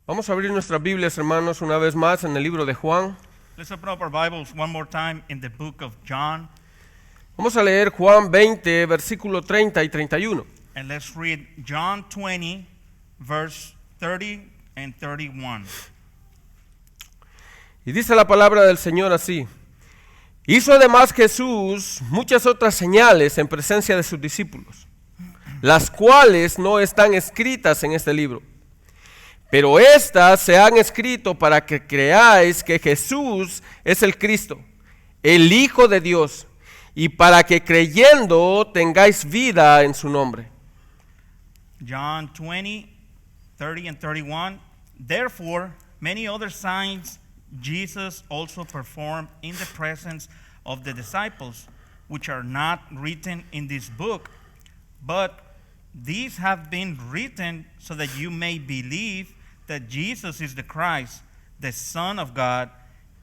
Vamos a abrir nuestras Biblias, hermanos, una vez más en el libro de Juan. Let's open up our Bibles one more time in the book of John, Vamos a leer Juan 20, versículo 30 y 31. and let's read John 20, verse 30 and 31. Y dice la palabra del Señor así: hizo además Jesús muchas otras señales en presencia de sus discípulos, las cuales no están escritas en este libro. Pero estas se han escrito para que creáis que Jesús es el Cristo, el Hijo de Dios, y para que creyendo tengáis vida en su nombre. John 20, 30 and 31. Therefore, many other signs Jesus also performed in the presence of the disciples, which are not written in this book, but these have been written so that you may believe that Jesus is the Christ, the Son of God,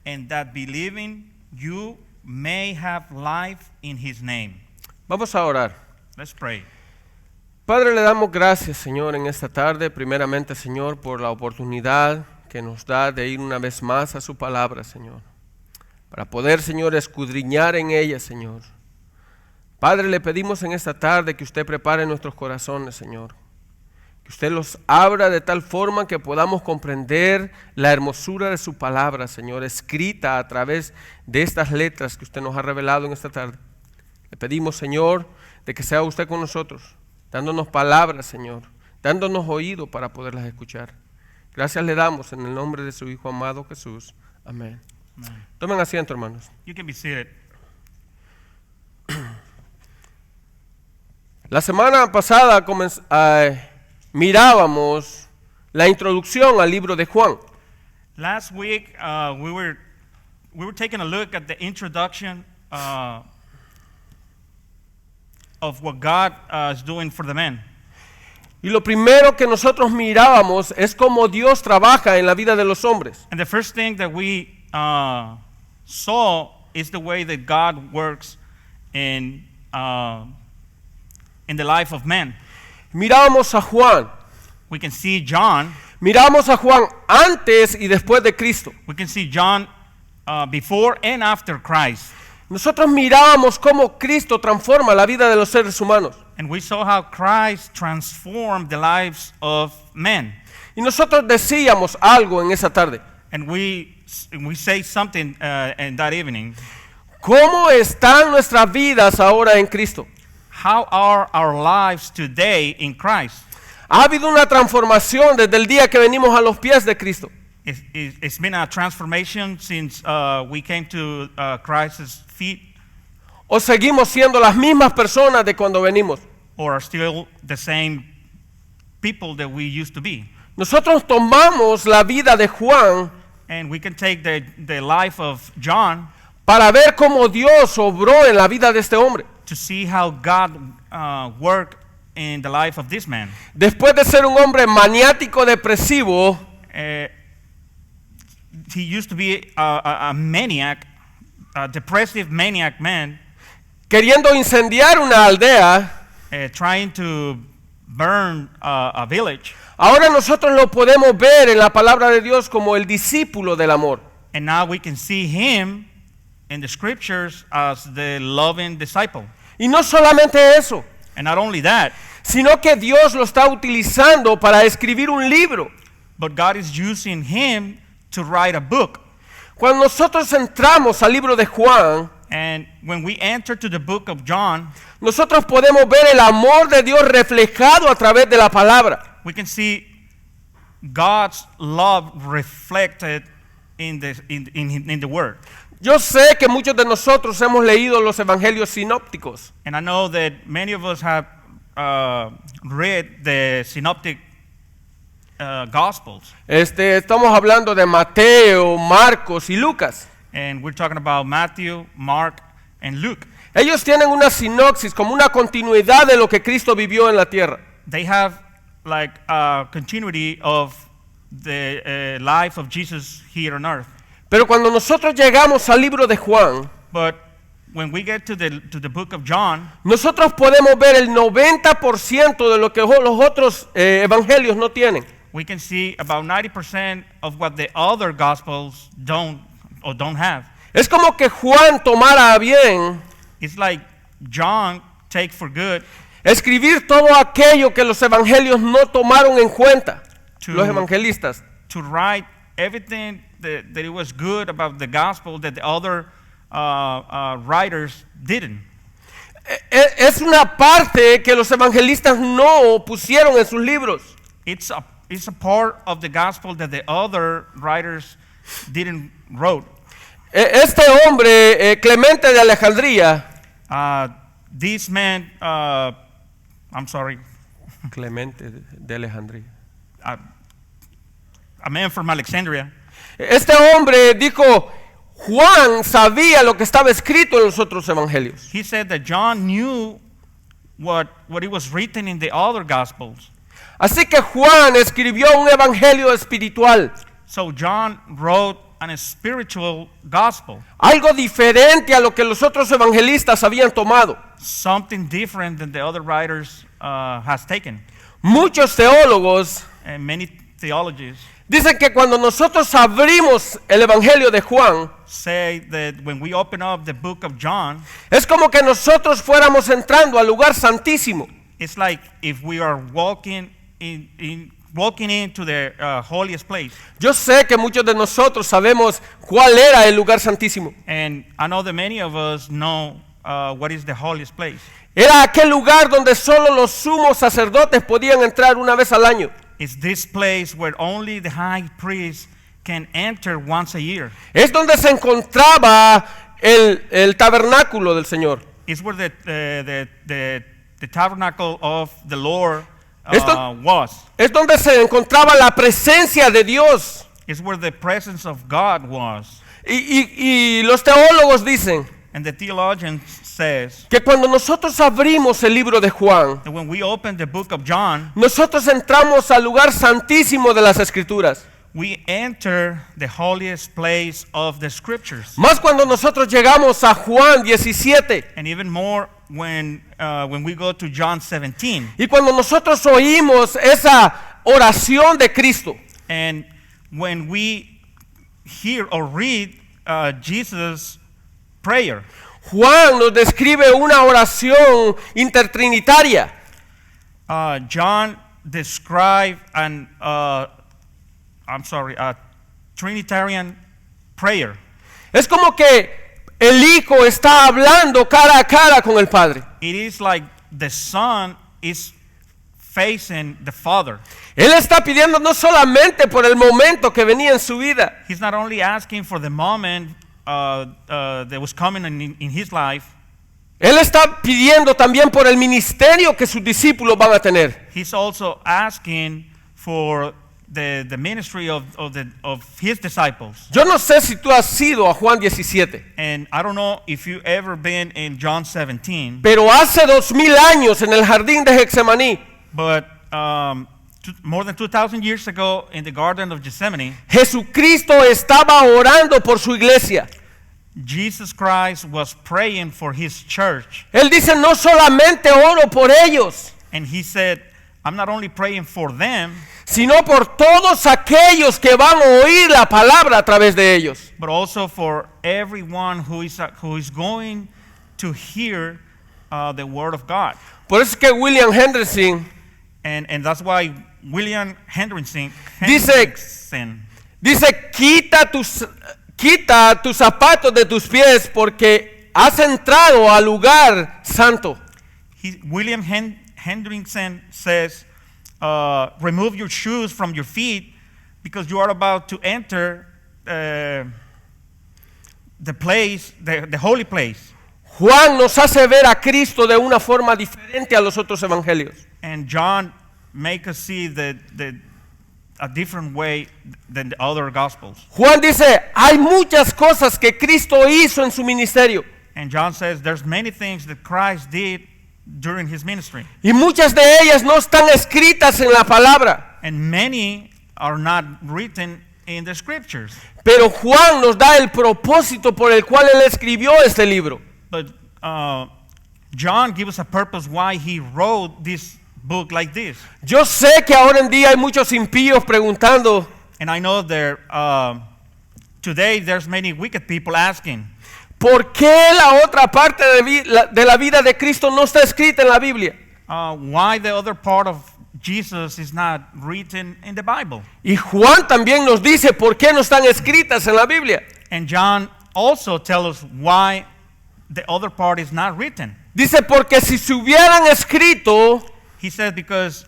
and that believing you may have life in his name. Vamos a orar. Let's pray. Padre, le damos gracias, Señor, en esta tarde, primeramente, Señor, por la oportunidad que nos da de ir una vez más a su palabra, Señor, para poder, Señor, escudriñar en ella, Señor. Padre, le pedimos en esta tarde que usted prepare nuestros corazones, Señor, que usted los abra de tal forma que podamos comprender la hermosura de su palabra, Señor, escrita a través de estas letras que usted nos ha revelado en esta tarde. Le pedimos, Señor, de que sea usted con nosotros, dándonos palabras, Señor, dándonos oído para poderlas escuchar. Gracias le damos en el nombre de su Hijo amado Jesús. Amén. Amen. Tomen asiento, hermanos. You can be seated. La semana pasada mirábamos la introducción al libro de Juan. Last week, we were taking a look at the introduction of what God is doing for the man. Y lo primero que nosotros mirábamos es cómo Dios trabaja en la vida de los hombres. And the first thing that we saw is the way that God works in the life of man. Mirábamos a Juan. We can see John. Miramos a Juan antes y después de Cristo. We can see John before and after Christ. Nosotros mirábamos cómo Cristo transforma la vida de los seres humanos. And we saw how Christ transformed the lives of men. Y nosotros decíamos algo en esa tarde. And we say something in that evening. ¿Cómo están nuestras vidas ahora en Cristo? How are our lives today in Christ? ¿Ha habido una transformación desde el día que venimos a los pies de Cristo? It's been a transformation since we came to Christ's feet, ¿O seguimos siendo las mismas personas de cuando venimos? or are still the same people that we used to be. Nosotros tomamos la vida de Juan And we can take the life of John para ver cómo Dios obró en la vida de este hombre. to see how God worked in the life of this man. Después de ser un hombre maniático depresivo, He used to be a maniac, a depressive maniac man, queriendo incendiar una aldea, trying to burn a village. ahora nosotros lo podemos ver en la palabra de Dios como el discípulo del amor. And now we can see him in the scriptures as the loving disciple. Y no solamente eso, And not only that, sino que Dios lo está utilizando para escribir un libro. but God is using him to write a book. Cuando nosotros entramos al libro de Juan, And when we enter to the book of John, nosotros podemos ver el amor de Dios reflejado a través de la palabra. we can see God's love reflected in the word. Yo sé que muchos de nosotros hemos leído los evangelios sinópticos. And I know that many of us have read the synoptic Gospels. Estamos hablando de Mateo, Marcos y Lucas. And we're talking about Matthew, Mark, and Luke. Ellos tienen una sinopsis, como una continuidad de lo que Cristo vivió en la tierra. They have like a continuity of the life of Jesus here on earth. Pero cuando nosotros llegamos al libro de Juan, But when we get to the book of John, nosotros podemos ver el 90% de lo que los otros evangelios no tienen. we can see about 90% of what the other gospels don't have. Es como que Juan tomara a bien It's like John take for good escribir todo aquello que los evangelios no tomaron en cuenta, To- los evangelistas. to write everything that it was good about the gospel that the other writers didn't. Es una parte que los evangelistas no pusieron en sus libros. It's a part of the gospel that the other writers didn't wrote. Este hombre, Clemente de Alejandría, This man, I'm sorry, Clemente de Alejandría. a man from Alexandria, Este hombre dijo, Juan sabía lo que estaba escrito en los otros evangelios. he said that John knew what it was written in the other gospels. Así que Juan escribió un evangelio espiritual, So John wrote an spiritual gospel, algo diferente a lo que los otros evangelistas habían tomado. something different than the other writers has taken. Muchos teólogos And many theologians dicen que cuando nosotros abrimos el evangelio de Juan, say that when we open up the book of John, es como que nosotros fuéramos entrando al lugar santísimo. it's like if we are walking into the holiest place. Yo sé que muchos de nosotros sabemos cuál era el lugar santísimo. And I know that many of us know what is the holiest place. Era aquel lugar donde solo los sumos sacerdotes podían entrar una vez al año. It's this place where only the high priest can enter once a year. Es donde se encontraba el tabernáculo del Señor. It's where the tabernacle of the Lord Esto- was. Es donde se encontraba la presencia de Dios. It's where the presence of God was. Y los teólogos dicen And the theologian says que cuando nosotros abrimos el libro de Juan, that when we open the book of John, nosotros entramos al lugar santísimo de las Escrituras. we enter the holiest place of the scriptures. Más cuando nosotros llegamos a Juan 17 And even more when we go to John 17. y cuando nosotros oímos esa oración de Cristo. And when we hear or read Jesus' prayer, Juan nos describe una oración intertrinitaria. John described a Trinitarian prayer. Es como que el Hijo está hablando cara a cara con el Padre. It is like the Son is facing the Father. Él está pidiendo no solamente por el momento que venía en su vida, He's not only asking for the moment that was coming in his life, Él está pidiendo también por el ministerio que sus discípulos van a tener. he's also asking for the ministry of his disciples. Yo no sé si tú has ido a Juan 17, And I don't know if you ever been in John 17, pero hace 2000 años en el jardín de Getsemaní, but more than 2,000 years ago in the Garden of Gethsemane, Jesucristo estaba orando por su iglesia. Jesus Christ was praying for his church. Él dice, no solamente oro por ellos, And he said, I'm not only praying for them, sino por todos aquellos que van a oír la palabra a través de ellos. but also for everyone who is going to hear the word of God. Por eso es que William Hendrickson And that's why William Hendrickson dice, quita tus zapatos de tus pies porque has entrado al lugar santo. William Hendrickson says, remove your shoes from your feet because you are about to enter the place, the holy place. Juan nos hace ver a Cristo de una forma diferente a los otros evangelios. And John make us see a different way than the other gospels. Juan dice, hay muchas cosas que Cristo hizo en su ministerio And John says there's many things that Christ did during his ministry. y muchas de ellas no están escritas en la palabra. And many are not written in the scriptures. Pero Juan nos da el propósito por el cual él escribió este libro. But John gives us a purpose why he wrote this book like this. Yo sé que ahora en día hay muchos impíos preguntando, And I know there today there's many wicked people asking, ¿por qué la otra parte de la vida de Cristo no está escrita en la Biblia? why the other part of Jesus is not written in the Bible. Y Juan también nos dice por qué no están escritas en la Biblia. And John also tells us why the other part is not written. Dice, porque si se hubieran escrito, He said because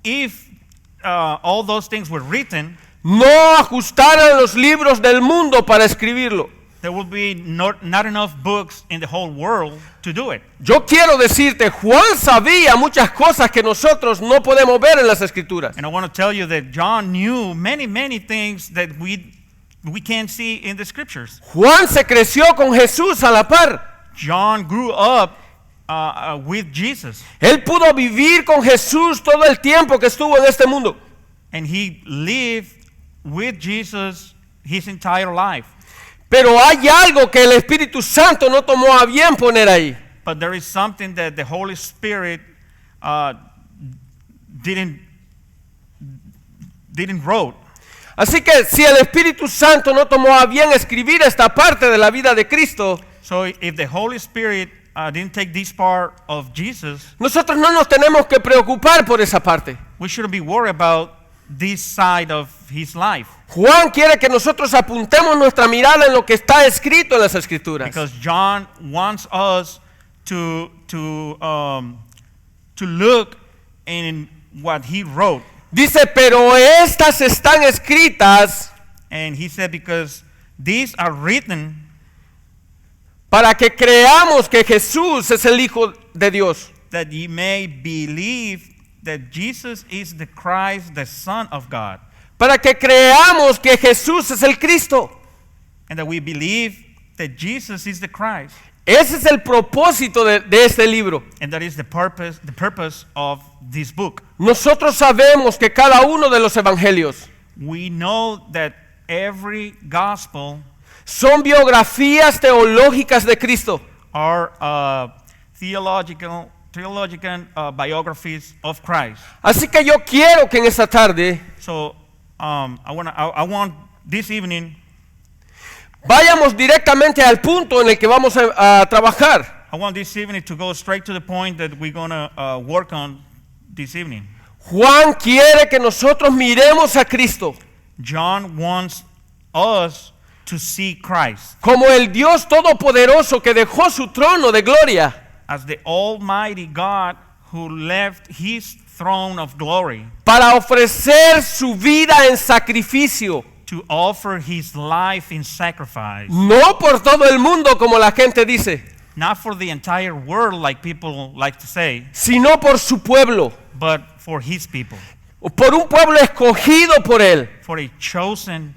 if all those things were written, no ajustaran los libros del mundo para escribirlo. there will be not enough books in the whole world to do it. Yo quiero decirte, Juan sabía muchas cosas que nosotros no podemos ver en las Escrituras. And I want to tell you that John knew many things that we can't see in the scriptures. Juan se creció con Jesús a la par. John grew up with Jesus, Él pudo vivir con Jesús todo el tiempo que estuvo en este mundo. and he lived with Jesus his entire life. Pero hay algo que el Espíritu Santo no tomó a bien poner ahí. But there is something that the Holy Spirit didn't wrote. Así que si el Espíritu Santo no tomó a bien escribir esta parte de la vida de Cristo, So if the Holy Spirit didn't take this part of Jesus, nosotros no nos tenemos que preocupar por esa parte. we shouldn't be worried about this side of his life. Juan quiere que nosotros apuntemos nuestra mirada en lo que está escrito en las Escrituras. Because John wants us to look in what he wrote. Dice, pero estas están escritas And he said, because these are written para que creamos que Jesús es el Hijo de Dios. that ye may believe that Jesus is the Christ, the Son of God. Para que creamos que Jesús es el Cristo. And that we believe that Jesus is the Christ. Ese es el propósito de este libro. And that is the purpose of this book. Nosotros sabemos que cada uno de los evangelios We know that every gospel son biografías teológicas de Cristo. are theological biographies of Christ. Así que yo quiero que en esta tarde So I want this evening, vayamos directamente al punto en el que vamos a trabajar. I want this evening to go straight to the point that we're going to work on this evening. Juan quiere que nosotros miremos a Cristo John wants us to see Christ como el Dios todopoderoso que dejó su trono de gloria as the Almighty God who left his throne of glory para ofrecer su vida en sacrificio, to offer his life in sacrifice. no por todo el mundo como la gente dice, Not for the entire world like people like to say, sino por su pueblo, but for his people, por un pueblo escogido por él, for a chosen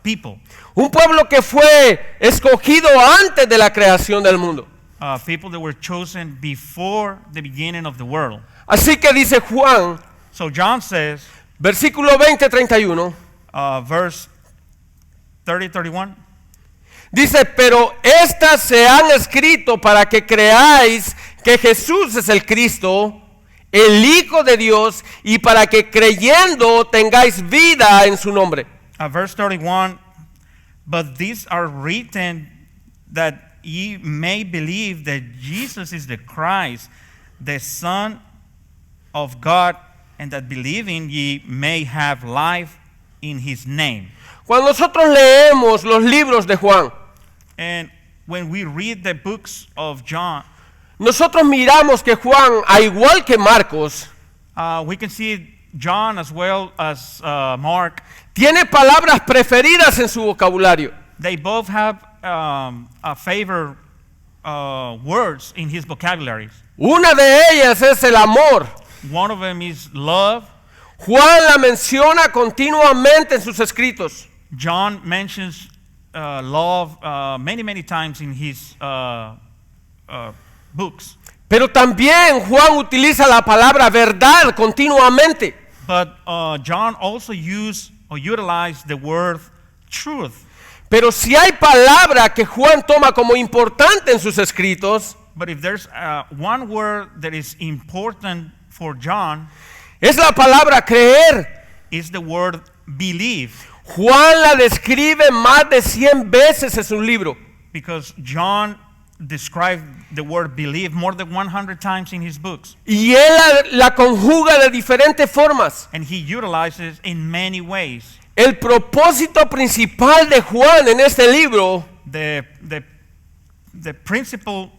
people, un pueblo que fue escogido antes de la creación del mundo. people that were chosen before the beginning of the world. Así que dice Juan, So John says, versículo 20-31, verse 30-31, dice, pero estas se han escrito para que creáis que Jesús es el Cristo, el Hijo de Dios, y para que creyendo tengáis vida en su nombre. verse 31, but these are written that ye may believe that Jesus is the Christ, the Son of God, and that believing ye may have life in his name. Cuando nosotros leemos los libros de Juan, And when we read the books of John, nosotros miramos que Juan, a igual que Marcos, we can see John as well as Mark. tiene palabras preferidas en su vocabulario. They both have favorite words in his vocabularies. Una de ellas es el amor. One of them is love. Juan la menciona continuamente en sus escritos. John mentions love many times in his books. Pero también Juan utiliza la palabra verdad continuamente. But John also utilized the word truth. Pero si hay palabra que Juan toma como importante en sus escritos, But if there's one word that is important for John, es la palabra creer. is the word believe. Juan la describe más de 100 veces en su libro. Because John described the word believe more than 100 times in his books. Y él la conjuga de diferentes formas. And he utilizes in many ways. El propósito principal de Juan en este libro The principal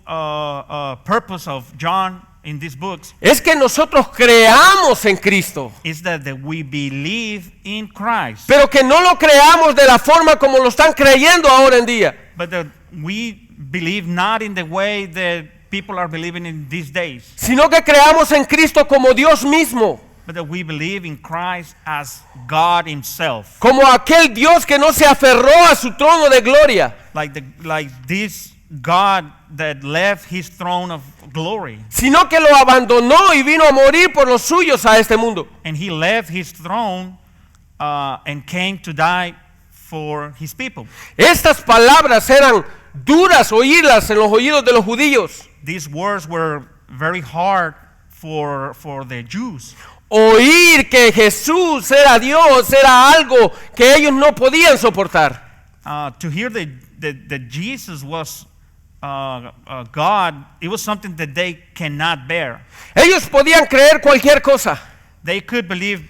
purpose of John in these books es que nosotros creamos en Cristo, is that we believe in Christ. pero que no lo creamos de la forma como lo están creyendo ahora en día. But that we believe not in the way that people are believing in these days. Sino que creamos en Cristo como Dios mismo, But that we believe in Christ as God himself. como aquel Dios que no se aferró a su trono de gloria, Like this God that left his throne of glory. sino que lo abandonó y vino a morir por los suyos a este mundo. And he left his throne and came to die for his people. Estas palabras eran duras oírlas en los oídos de los judíos. These words were very hard for the Jews. Oír que Jesús era Dios era algo que ellos no podían soportar. To hear that Jesus was God, it was something that they cannot bear. Ellos podían creer cualquier cosa. They could believe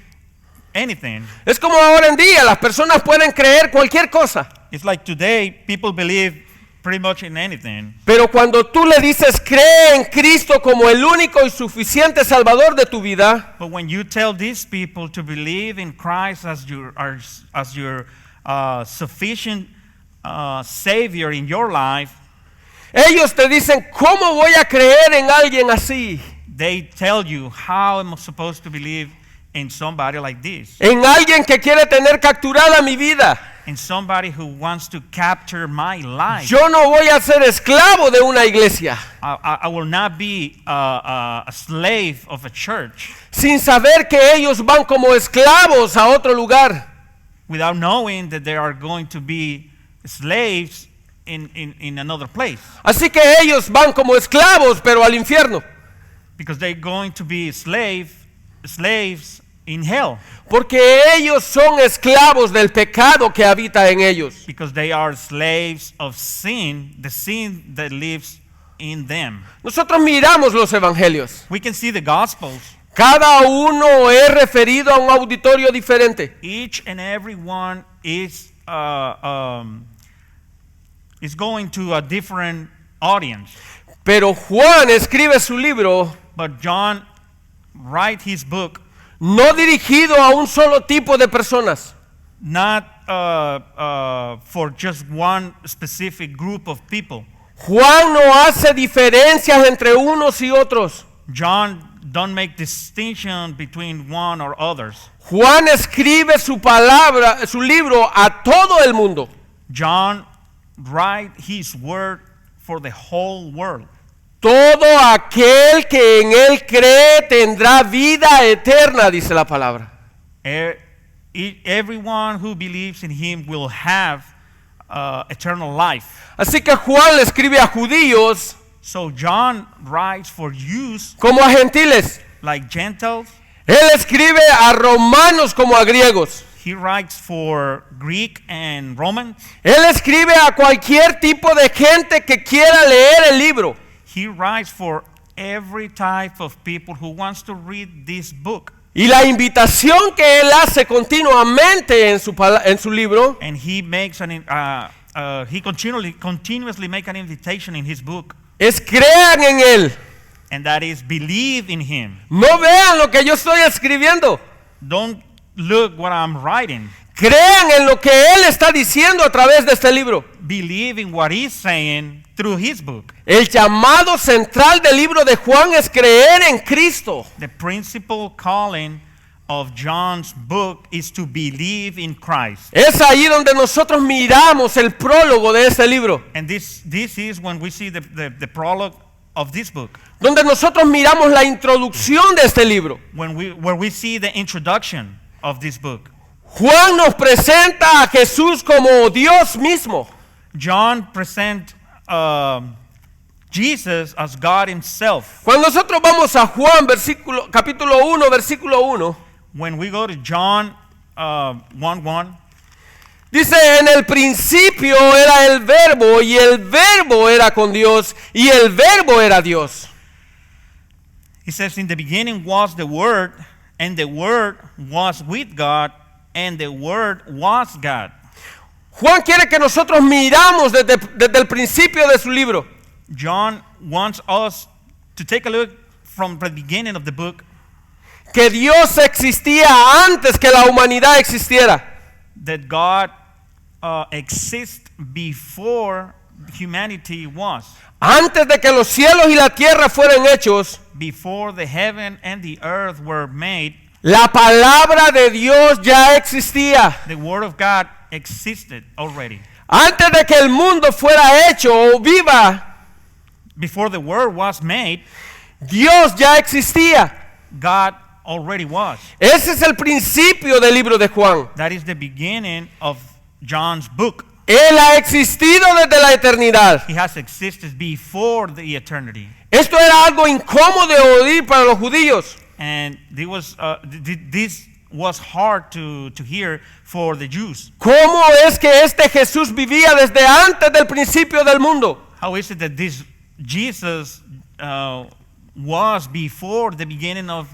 anything. Es como ahora en día, las personas pueden creer cualquier cosa. It's like today, people believe pretty much in anything. Pero cuando tú le dices, cree en Cristo como el único y suficiente Salvador de tu vida, But when you tell these people to believe in Christ as your sufficient Savior in your life, ellos te dicen, ¿cómo voy a creer en alguien así? they tell you, how am I supposed to believe in somebody like this? En alguien que quiere tener capturada mi vida. In somebody who wants to capture my life. Yo no voy a ser esclavo de una iglesia, I will not be a slave of a church sin saber que ellos van como esclavos a otro lugar. without knowing that they are going to be slaves in another place. Así que ellos van como esclavos, pero al infierno. Because they're going to be slaves in hell. Porque ellos son esclavos del pecado que habita en ellos. Because they are slaves of sin, the sin that lives in them. Nosotros miramos los evangelios. We can see the Gospels. Cada uno es referido a un auditorio diferente. Each and every one is going to a different audience. Pero Juan escribe su libro But John writes his book no dirigido a un solo tipo de personas, not for just one specific group of people. Juan no hace diferencias entre unos y otros. John don't make distinction between one or others. Juan escribe su palabra, su libro a todo el mundo. John writes his word for the whole world. Todo aquel que en él cree tendrá vida eterna, dice la palabra. Everyone who believes in him will have eternal life. Así que Juan le escribe a judíos So John writes for Jews como a gentiles. like Gentiles. Él escribe a romanos como a griegos. He writes for Greek and Romans. Él escribe a cualquier tipo de gente que quiera leer el libro. He writes for every type of people who wants to read this book. Y la invitación que él hace continuamente en su libro And he makes he continuously make an invitation in his book, es crean en él. and that is believe in him. No vean lo que yo estoy escribiendo. Don't look what I'm writing. Crean en lo que él está diciendo a través de este libro. Believe in what he's saying through his book. El llamado central del libro de Juan es creer en Cristo. The principal calling of John's book is to believe in Christ. Es ahí donde nosotros miramos el prólogo de este libro. And this is when we see the prologue of this book. Donde nosotros miramos la introducción de este libro. Where we see the introduction of this book. Juan nos presenta a Jesús como Dios mismo. John presents Jesus as God himself. Cuando nosotros vamos a Juan, capítulo 1, versículo 1, When we go to John 1:1, dice, en el principio era el verbo, y el verbo era con Dios, y el verbo era Dios. it says, in the beginning was the Word, and the Word was with God, and the Word was God. Juan quiere que nosotros miramos desde el principio de su libro. John wants us to take a look from the beginning of the book, Que Dios existía antes que la humanidad existiera. that God exists before humanity was, Antes de que los cielos y la tierra fueran hechos, before the heaven and the earth were made. la palabra de Dios ya existía. The Word of God existed already. Antes de que el mundo fuera hecho o viva, Before the Word was made, Dios ya existía. God already was. Ese es el principio del libro de Juan. That is the beginning of John's book. Él ha existido desde la eternidad. He has existed before the eternity. Esto era algo incómodo de oír para los judíos. And this was hard to hear for the Jews. ¿Cómo es que este Jesús vivía desde antes del principio del mundo? How is it that this Jesus was before the beginning of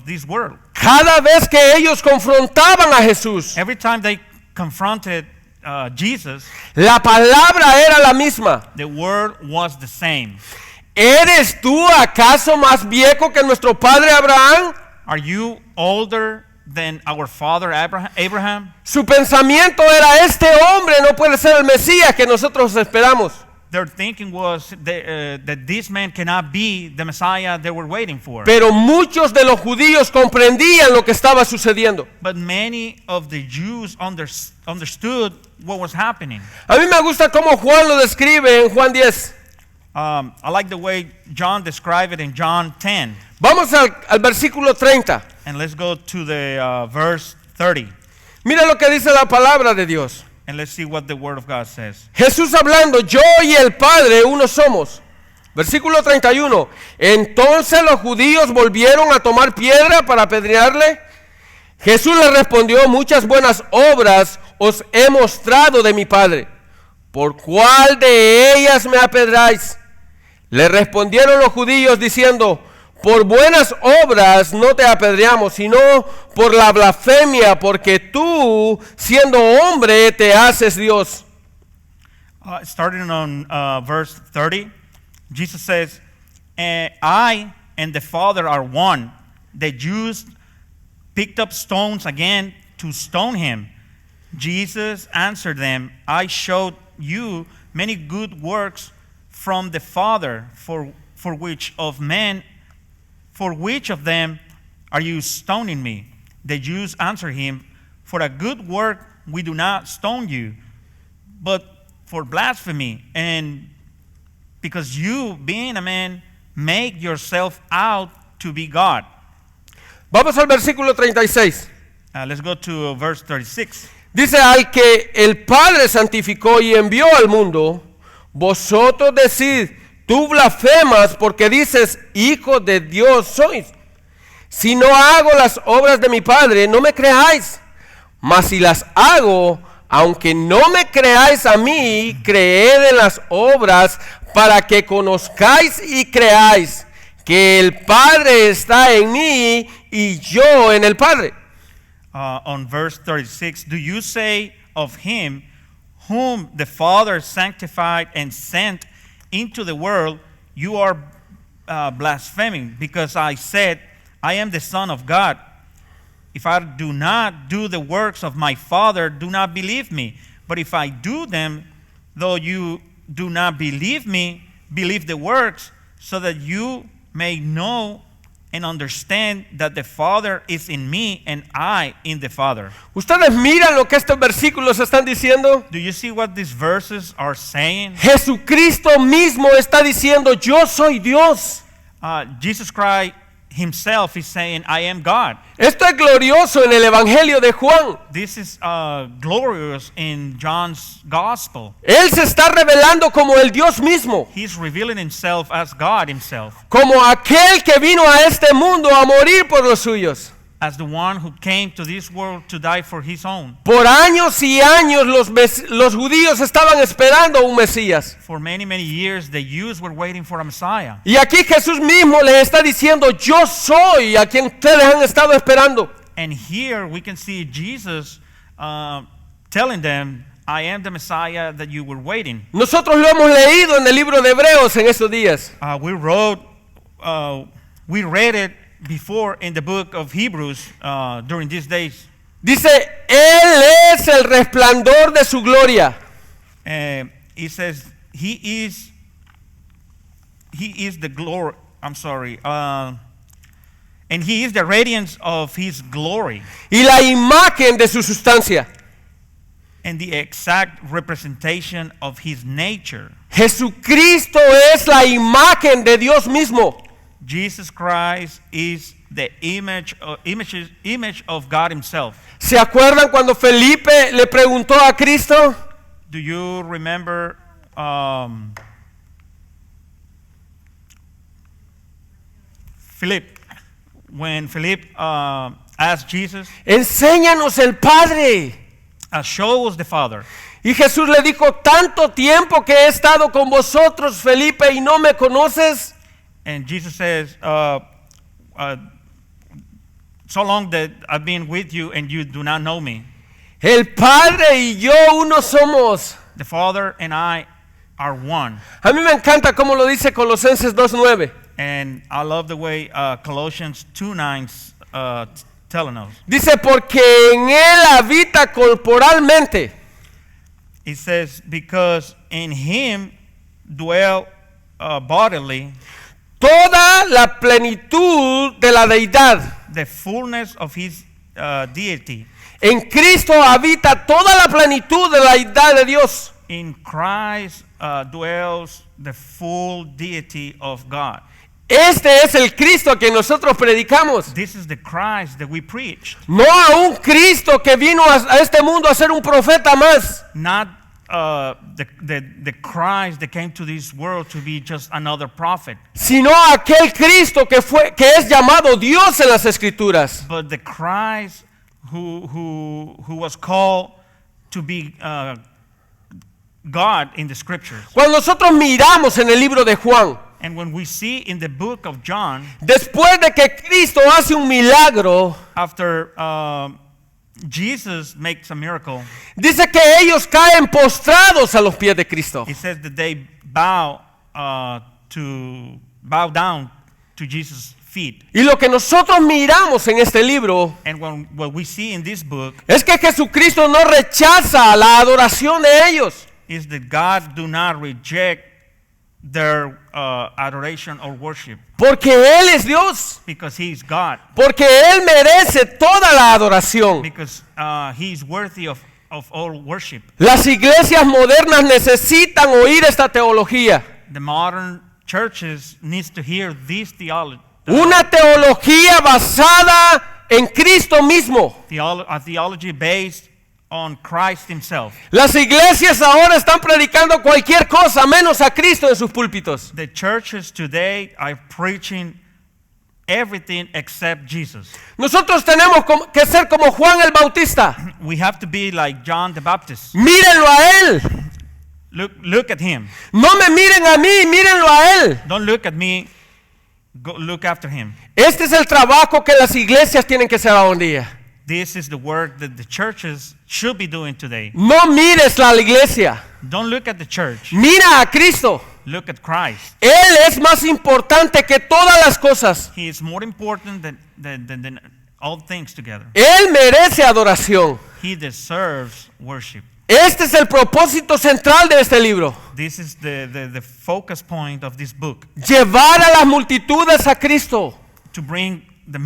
this world? Cada vez que ellos confrontaban a Jesús, Every time they confronted Jesus, la palabra era la misma. the word was the same. ¿Eres tú acaso más viejo que nuestro padre Abraham? Are you older than our father Abraham? Su pensamiento era, este hombre no puede ser el Mesías que nosotros esperamos. Their thinking was that this man cannot be the Messiah they were waiting for. Pero muchos de los judíos comprendían lo que estaba sucediendo. But many of the Jews understood what was happening. A mí me gusta cómo Juan lo describe en Juan 10. I like the way John described it in John 10. Vamos al versículo 30. And let's go to the verse 30. Mira lo que dice la palabra de Dios. And let's see what the Word of God says. Jesús hablando, yo y el Padre uno somos. Versículo 31. Entonces los judíos volvieron a tomar piedra para apedrearle. Jesús les respondió, muchas buenas obras os he mostrado de mi Padre. ¿Por cuál de ellas me apedráis? Le respondieron los judíos diciendo, por buenas obras no te apedreamos, sino por la blasfemia, porque tú, siendo hombre, te haces Dios. Starting on verse 30, Jesus says, I and the Father are one. The Jews picked up stones again to stone him. Jesus answered them, I showed you many good works from the Father, for which of them are you stoning me? The Jews answered him, for a good work we do not stone you, but for blasphemy, and because you, being a man, make yourself out to be God. Vamos al versículo 36. Let's go to verse 36. Dice, al que el Padre santificó y envió al mundo, vosotros decid, tú blasfemas porque dices, hijo de Dios sois. Si no hago las obras de mi Padre, no me creáis. Mas si las hago, aunque no me creáis a mí, creed en las obras para que conozcáis y creáis que el Padre está en mí y yo en el Padre. On verse 36, do you say of him whom the Father sanctified and sent into the world, you are blaspheming, because I said, I am the Son of God. If I do not do the works of my Father, do not believe me. But if I do them, though you do not believe me, believe the works, so that you may know and understand that the Father is in me and I in the Father. ¿Ustedes miran lo que estos versículos están diciendo? Do you see what these verses are saying? Jesucristo mismo está diciendo, yo soy Dios. Jesus Christ himself is saying, I am God. Esto es glorioso en el Evangelio de Juan. This is glorious in John's gospel. Él se está revelando como el Dios mismo, He's revealing himself as God himself, como aquel que vino a este mundo a morir por los suyos. as the one who came to this world to die for his own. Por años y años los judíos estaban esperando un Mesías. For many, many years, the Jews were waiting for a Messiah. Y aquí Jesús mismo les está diciendo, yo soy a quien ustedes han estado esperando. And here we can see Jesus telling them, I am the Messiah that you were waiting. Nosotros lo hemos leído en el libro de Hebreos en estos días. We read it before in the book of Hebrews during these days. Dice, Él es el resplandor de su gloria. It says, He is the glory, and He is the radiance of His glory, Y la imagen de su sustancia. and the exact representation of His nature. Jesucristo es la imagen de Dios mismo. Jesus Christ is the image of God Himself. ¿Se acuerdan cuando Felipe le preguntó a Cristo? Do you remember Philip? When Philip asked Jesus, Enséñanos el Padre. show us the Father. Y Jesús le dijo, tanto tiempo que he estado con vosotros, Felipe, y no me conoces. And Jesus says, so long that I've been with you and you do not know me. El Padre y yo uno somos. The Father and I are one. A mí me encanta cómo lo dice Colosenses 2:9. And I love the way Colossians 2:9 telling us. Dice, porque en Él habita corporalmente. It says, because in Him dwell bodily Toda la plenitud de la deidad. the fullness of His deity. En Cristo habita toda la plenitud de la deidad de Dios. In Christ dwells the full deity of God. Este es el Cristo que nosotros predicamos. This is the Christ that we preach. No a un Cristo que vino a este mundo a ser un profeta más. Not the Christ that came to this world to be just another prophet, Sino aquel Cristo que es llamado Dios en las Escrituras. but the Christ who was called to be God in the Scriptures. Cuando nosotros miramos en el libro de Juan, And when we see in the book of John, después de que Cristo hace un milagro, after Jesus makes a miracle, dice que ellos caen postrados a los pies de Cristo. it says that they bow down to Jesus' feet. Y lo que nosotros miramos en este libro And what we see in this book es que Jesucristo no rechaza la adoración de ellos. is that God do not reject their adoration or worship, Porque Él es Dios. because He is God, Porque Él merece toda la adoración. because He is worthy of all worship. Las iglesias modernas necesitan oír esta teología. The modern churches needs to hear this theology, Una teología basada en Cristo mismo. a theology based on Christ Himself. Las iglesias ahora están predicando cualquier cosa menos a Cristo en sus púlpitos. The churches today are preaching everything except Jesus. Nosotros tenemos que ser como Juan el Bautista. We have to be like John the Baptist. Mírenlo a Él. Look at him. No me miren a mí, mírenlo a Él. Don't look at me. Go look after him. Este es el trabajo que las iglesias tienen que hacer hoy en día. This is the work that the churches should be doing today. No mires a la iglesia, Don't look at the church. mira a Cristo. Look at Christ. Él es más importante que todas las cosas. He is more important than all things together. Él merece adoración. He deserves worship. Este es el propósito central de este libro. This is the focus point of this book, Llevar a las multitudes a Cristo. to bring the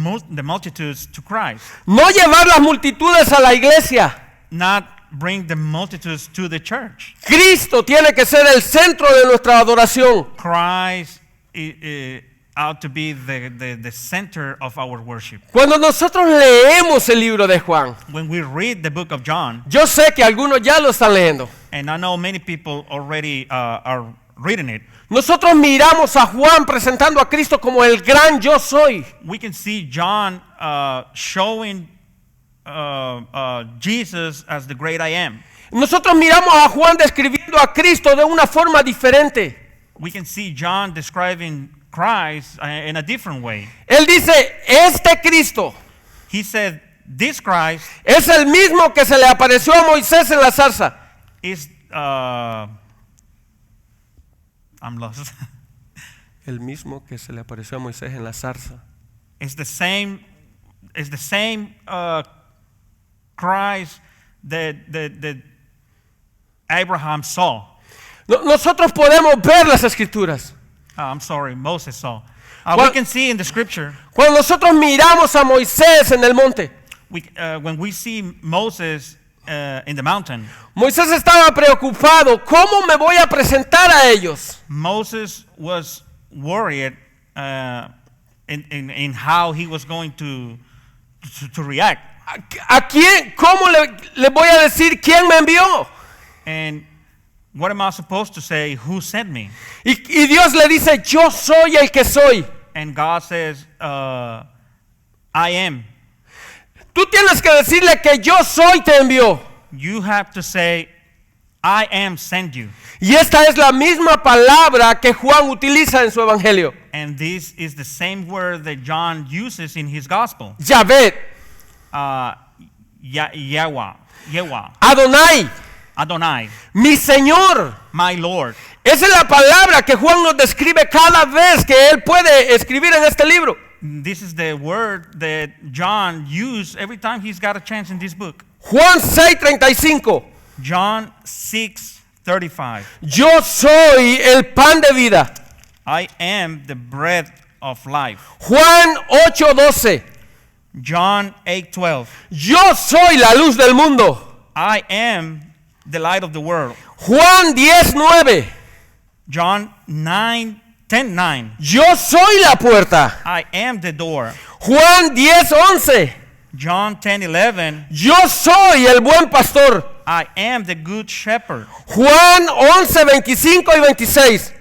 multitudes to Christ, No llevar las multitudes a la iglesia. not bring the multitudes to the church. Cristo tiene que ser el centro de nuestra adoración. Christ ought to be the center of our worship. Cuando nosotros leemos el libro de Juan, When we read the book of John, yo sé que algunos ya lo están leyendo. and I know many people already are reading it, Nosotros miramos a Juan presentando a Cristo como el gran yo soy. we can see John showing Jesus as the great I am. Nosotros miramos a Juan describiendo a Cristo de una forma diferente. We can see John describing Christ in a different way. Él dice, este Cristo He said, this Christ es el mismo que se le apareció a Moisés en la zarza. is, I'm lost. El mismo que se le apareció a Moisés en la zarza. It's the same Christ that Abraham saw. Nosotros podemos ver las escrituras. I'm sorry, Moses saw. Well- We can see in the scripture, Cuando nosotros miramos a Moisés en el monte, when we see Moses in the mountain, Moisés estaba preocupado, ¿cómo me voy a presentar a ellos? Moses was worried in how he was going to react. ¿A quién? ¿Cómo le voy a decir quién me envió? And what am I supposed to say? Who sent me? Y Dios le dice, yo soy el que soy. And God says, I am. Tú tienes que decirle que yo soy te envió. You have to say, I am sent you. Y esta es la misma palabra que Juan utiliza en su evangelio. And this is the same word that John uses in his gospel. Yahvé, Yahweh, Adonai, Adonai, mi Señor. my Lord. Esa es la palabra que Juan nos describe cada vez que él puede escribir en este libro. This is the word that John used every time he's got a chance in this book. Juan 6:35. John 6:35. Yo soy el pan de vida. I am the bread of life. Juan 8:12. John 8:12. Yo soy la luz del mundo. I am the light of the world. Juan 10:9. John 10:9. Yo soy la puerta. I am the door. Juan 10:11. John 10:11. Yo soy el buen pastor. I am the good shepherd. Juan 11:25 y 26.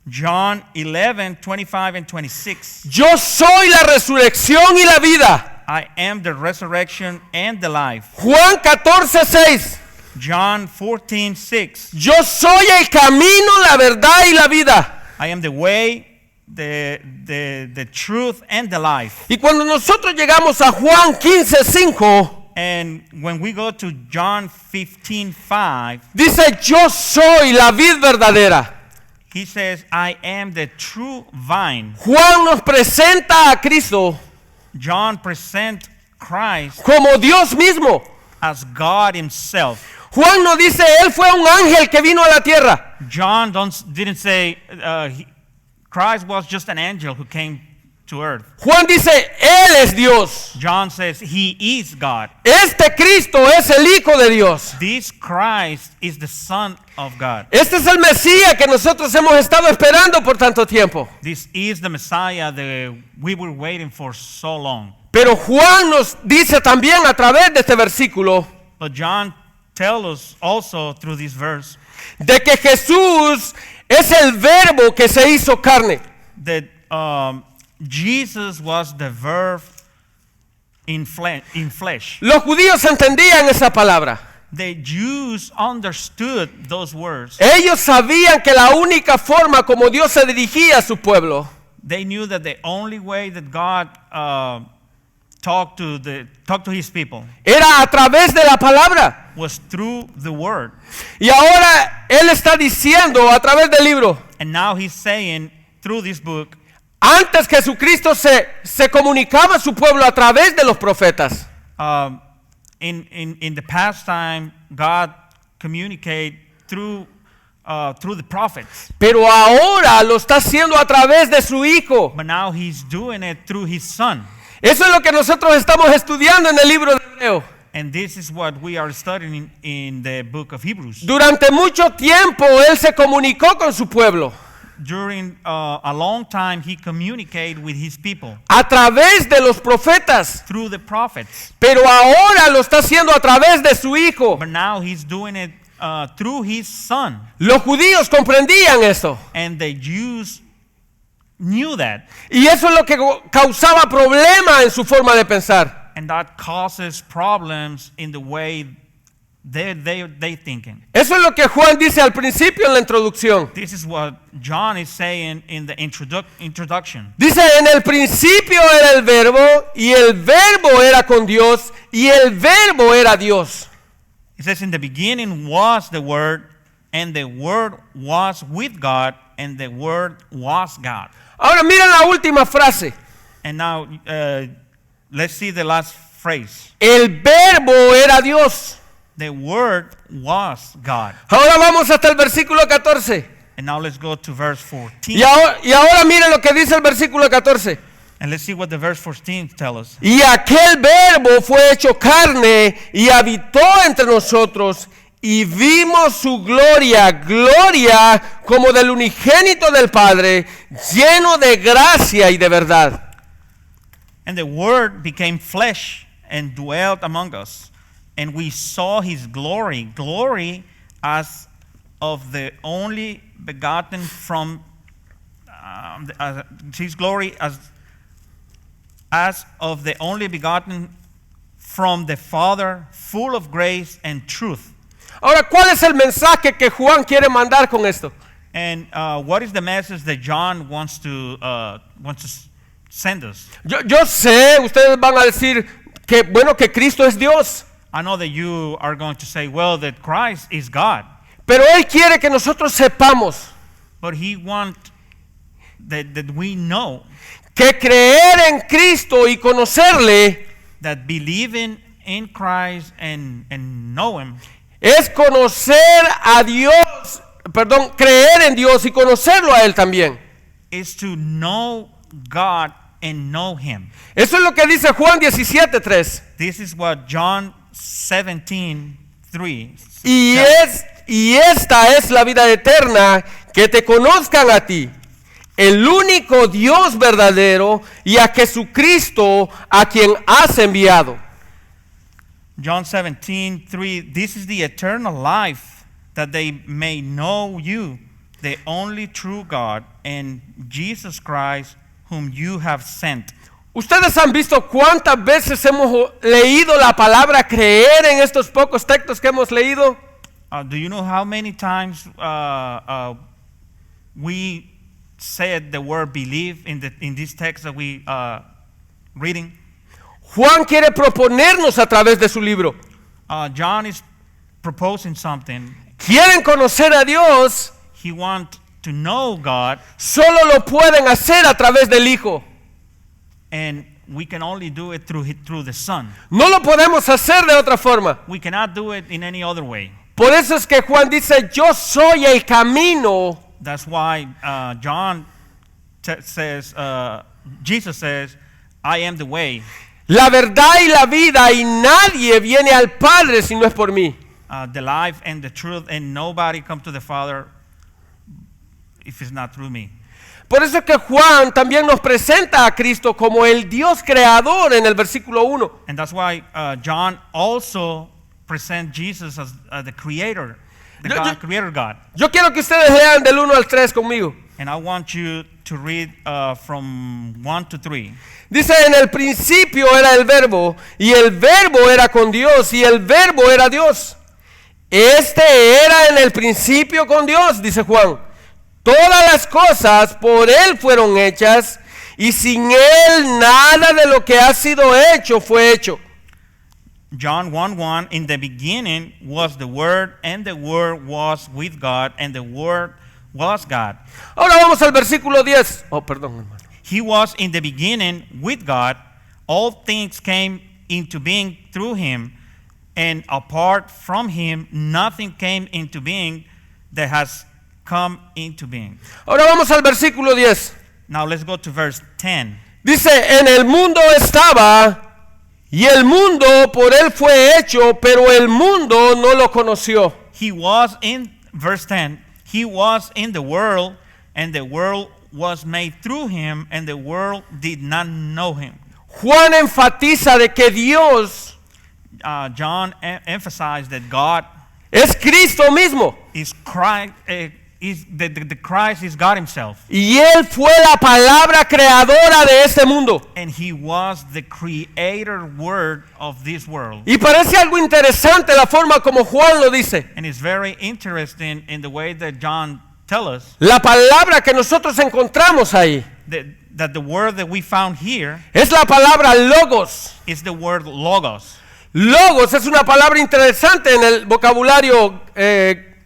John 11:25 and 26. Yo soy la resurrección y la vida. I am the resurrection and the life. Juan 14:6. John 14:6. Yo soy el camino, la verdad y la vida. I am the way, the truth, and the life. Y cuando nosotros llegamos a Juan 15:5, And when we go to John 15:5, dice, yo soy la vid verdadera. he says, I am the true vine. Juan nos presenta a Cristo John presents Christ como Dios mismo. as God himself. Juan nos dice, él fue un ángel que vino a la tierra. John didn't say Christ was just an angel who came to earth. Juan dice, él es Dios. John says he is God. Este Cristo es el Hijo de Dios. This Christ is the Son of God. Este es el Mesías que nosotros hemos estado esperando por tanto tiempo. This is the Messiah that we were waiting for so long. Pero Juan nos dice también a través de este versículo But John tells us also through this verse de que Jesús es el verbo que se hizo carne. that Jesus was the Verb in flesh. Los judíos entendían esa palabra. The Jews understood those words. Ellos sabían que la única forma como Dios se dirigía a su pueblo They knew that the only way that God talked to his people era a través de la palabra. was through the word. Y ahora Él está diciendo a través del libro, And now he's saying through this book, antes Jesucristo se comunicaba a su pueblo a través de los profetas. in the past time, God communicated through the prophets. Pero ahora lo está haciendo a través de su Hijo. But now he's doing it through his Son. Eso es lo que nosotros estamos estudiando en el libro de Hebreo. And this is what we are studying in the book of Hebrews. Durante mucho tiempo Él se comunicó con su pueblo. during a long time, he communicated with his people a través de los profetas, through the prophets. pero ahora lo está haciendo a través de su Hijo. But now he's doing it through his son. Los judíos comprendían esto. And the Jews knew that. Y eso es lo que causaba problemas en su forma de pensar. And that causes problems in the way they thinking. Eso es lo que Juan dice al principio en la introducción. This is what John is saying in the introduction. Dice, en el principio era el verbo, y el verbo era con Dios, y el verbo era Dios. It says, in the beginning was the Word, and the Word was with God, and the Word was God. Ahora miren la última frase. And now let's see the last phrase. El verbo era Dios. The Word was God. Ahora vamos hasta el versículo 14. And now let's go to verse 14. Y ahora miren lo que dice el versículo 14. And let's see what the verse 14 tells us. Y aquel verbo fue hecho carne y habitó entre nosotros, y vimos su gloria, gloria como del unigénito del Padre, lleno de gracia y de verdad. And the Word became flesh and dwelt among us, and we saw his glory, glory as of the only begotten from his glory as of the only begotten from the Father, full of grace and truth. Ahora, ¿cuál es el mensaje que Juan quiere mandar con esto? And what is the message that John wants to send us? Yo sé, ustedes van a decir que bueno, que Cristo es Dios, I know that you are going to say, well, that Christ is God. pero Él quiere que nosotros sepamos But he wants that we know que creer en Cristo y conocerle that believing in Christ and know him es conocer a Dios, creer en Dios y conocerlo a Él también. is to know God and know him. Eso es lo que dice Juan 17:3. This is what John 17:3 Y esta es la vida eterna, que te conozcan a ti, el único Dios verdadero, y a Jesucristo, a quien has enviado. John 17:3, this is the eternal life, that they may know you, the only true God, and Jesus Christ, whom you have sent. Ustedes han visto cuántas veces hemos leído la palabra creer en estos pocos textos que hemos leído. Do you know how many times we said the word believe in this text that we reading? Juan quiere proponernos a través de su libro. John is proposing something. Quieren conocer a Dios, He wants to know God, solo lo pueden hacer a través del Hijo. and we can only do it through the Son. No lo podemos hacer de otra forma. We cannot do it in any other way. Por eso es que Juan dice, yo soy el camino. That's why John says, Jesus says, I am the way, La verdad y la vida, y nadie viene al Padre si no es por mí. the life and the truth, and nobody comes to the Father if it's not through me. Por eso es que Juan también nos presenta a Cristo como el Dios creador en el versículo 1. And that's why John also presents Jesus as the creator, the creator God. Yo quiero que ustedes lean del 1 al 3 conmigo. And I want you to read from 1 to 3. Dice, en el principio era el verbo, y el verbo era con Dios, y el verbo era Dios. Este era en el principio con Dios, dice Juan. Todas las cosas por Él fueron hechas, y sin Él nada de lo que ha sido hecho fue hecho. John 1:1, in the beginning was the Word, and the Word was with God, and the Word was God. Ahora vamos al versículo 10. Oh, perdón, hermano. He was in the beginning with God. All things came into being through him, and apart from him, nothing came into being that has come into being. Ahora vamos al versículo 10. Now let's go to verse 10. Dice, en el mundo estaba, y el mundo por Él fue hecho, pero el mundo no lo conoció. He was in, verse 10, he was in the world, and the world was made through him, and the world did not know him. Juan enfatiza de que Dios John emphasized that God es Cristo mismo. is Christ. The Christ is God Himself, Y Él fue la palabra creadora de este mundo. and He was the creator word of this world. Y parece algo interesante la forma como Juan lo dice. And it's very interesting in the way that John tells us La palabra que nosotros encontramos ahí that the word that we found here es la palabra logos. is the word logos. Logos es una palabra interesante en el vocabulario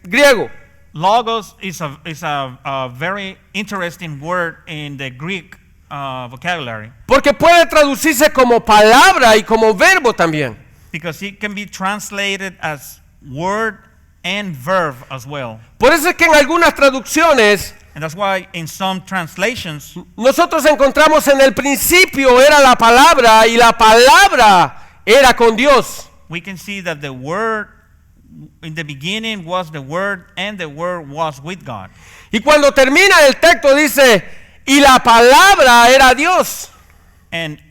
griego. Logos is a very interesting word in the Greek vocabulary, Porque puede traducirse como palabra y como verbo también. because it can be translated as word and verb as well. Por eso es que en algunas traducciones And that's why in some translations nosotros encontramos en el principio era la palabra y la palabra era con Dios. we can see that the word in the beginning was the word, and the word was with God. Y cuando termina el texto dice, y la palabra era Dios. And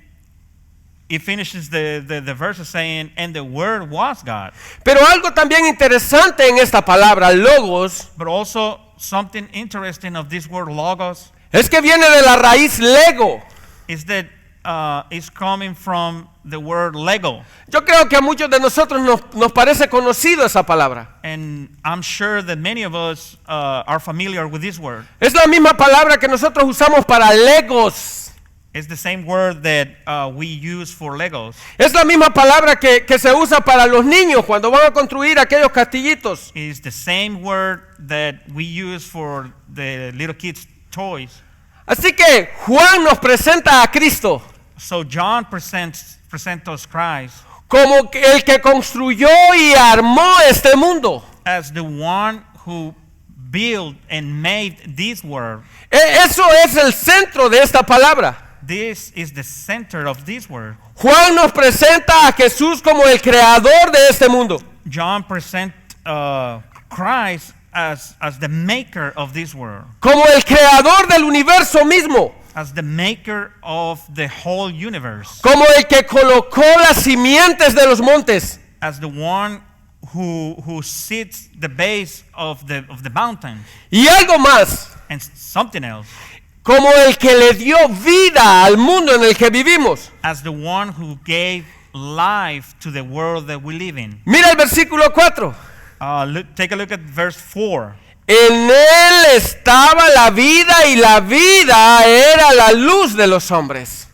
it finishes the verse saying, and the word was God. Pero algo también interesante en esta palabra, logos, But also something interesting of this word logos es que viene de la raíz lego. is that it's coming from the word Lego. Yo creo que a muchos de nosotros nos parece conocido esa palabra. And I'm sure that many of us are familiar with this word. Es la misma palabra que nosotros usamos para legos. It's the same word that we use for Legos. Es la misma palabra que se usa para los niños cuando van a construir aquellos castillitos. It's the same word that we use for the little kids' toys. Así que Juan nos presenta a Cristo So John presents us Christ como el que construyó y armó este mundo. as the one who built and made this world. Eso es el centro de esta palabra. This is the center of this word. Juan nos presenta a Jesús como el creador de este mundo. John presents Christ as the maker of this world, Como el creador del universo mismo. as the maker of the whole universe, Como el que colocó las simientes de los montes. as the one who sits the base of the mountain, Y algo más. and something else, Como el que le dio vida al mundo en el que vivimos. as the one who gave life to the world that we live in. Mira el versículo 4. Take a look at verse 4. En él estaba la vida y la vida era la luz de los hombres.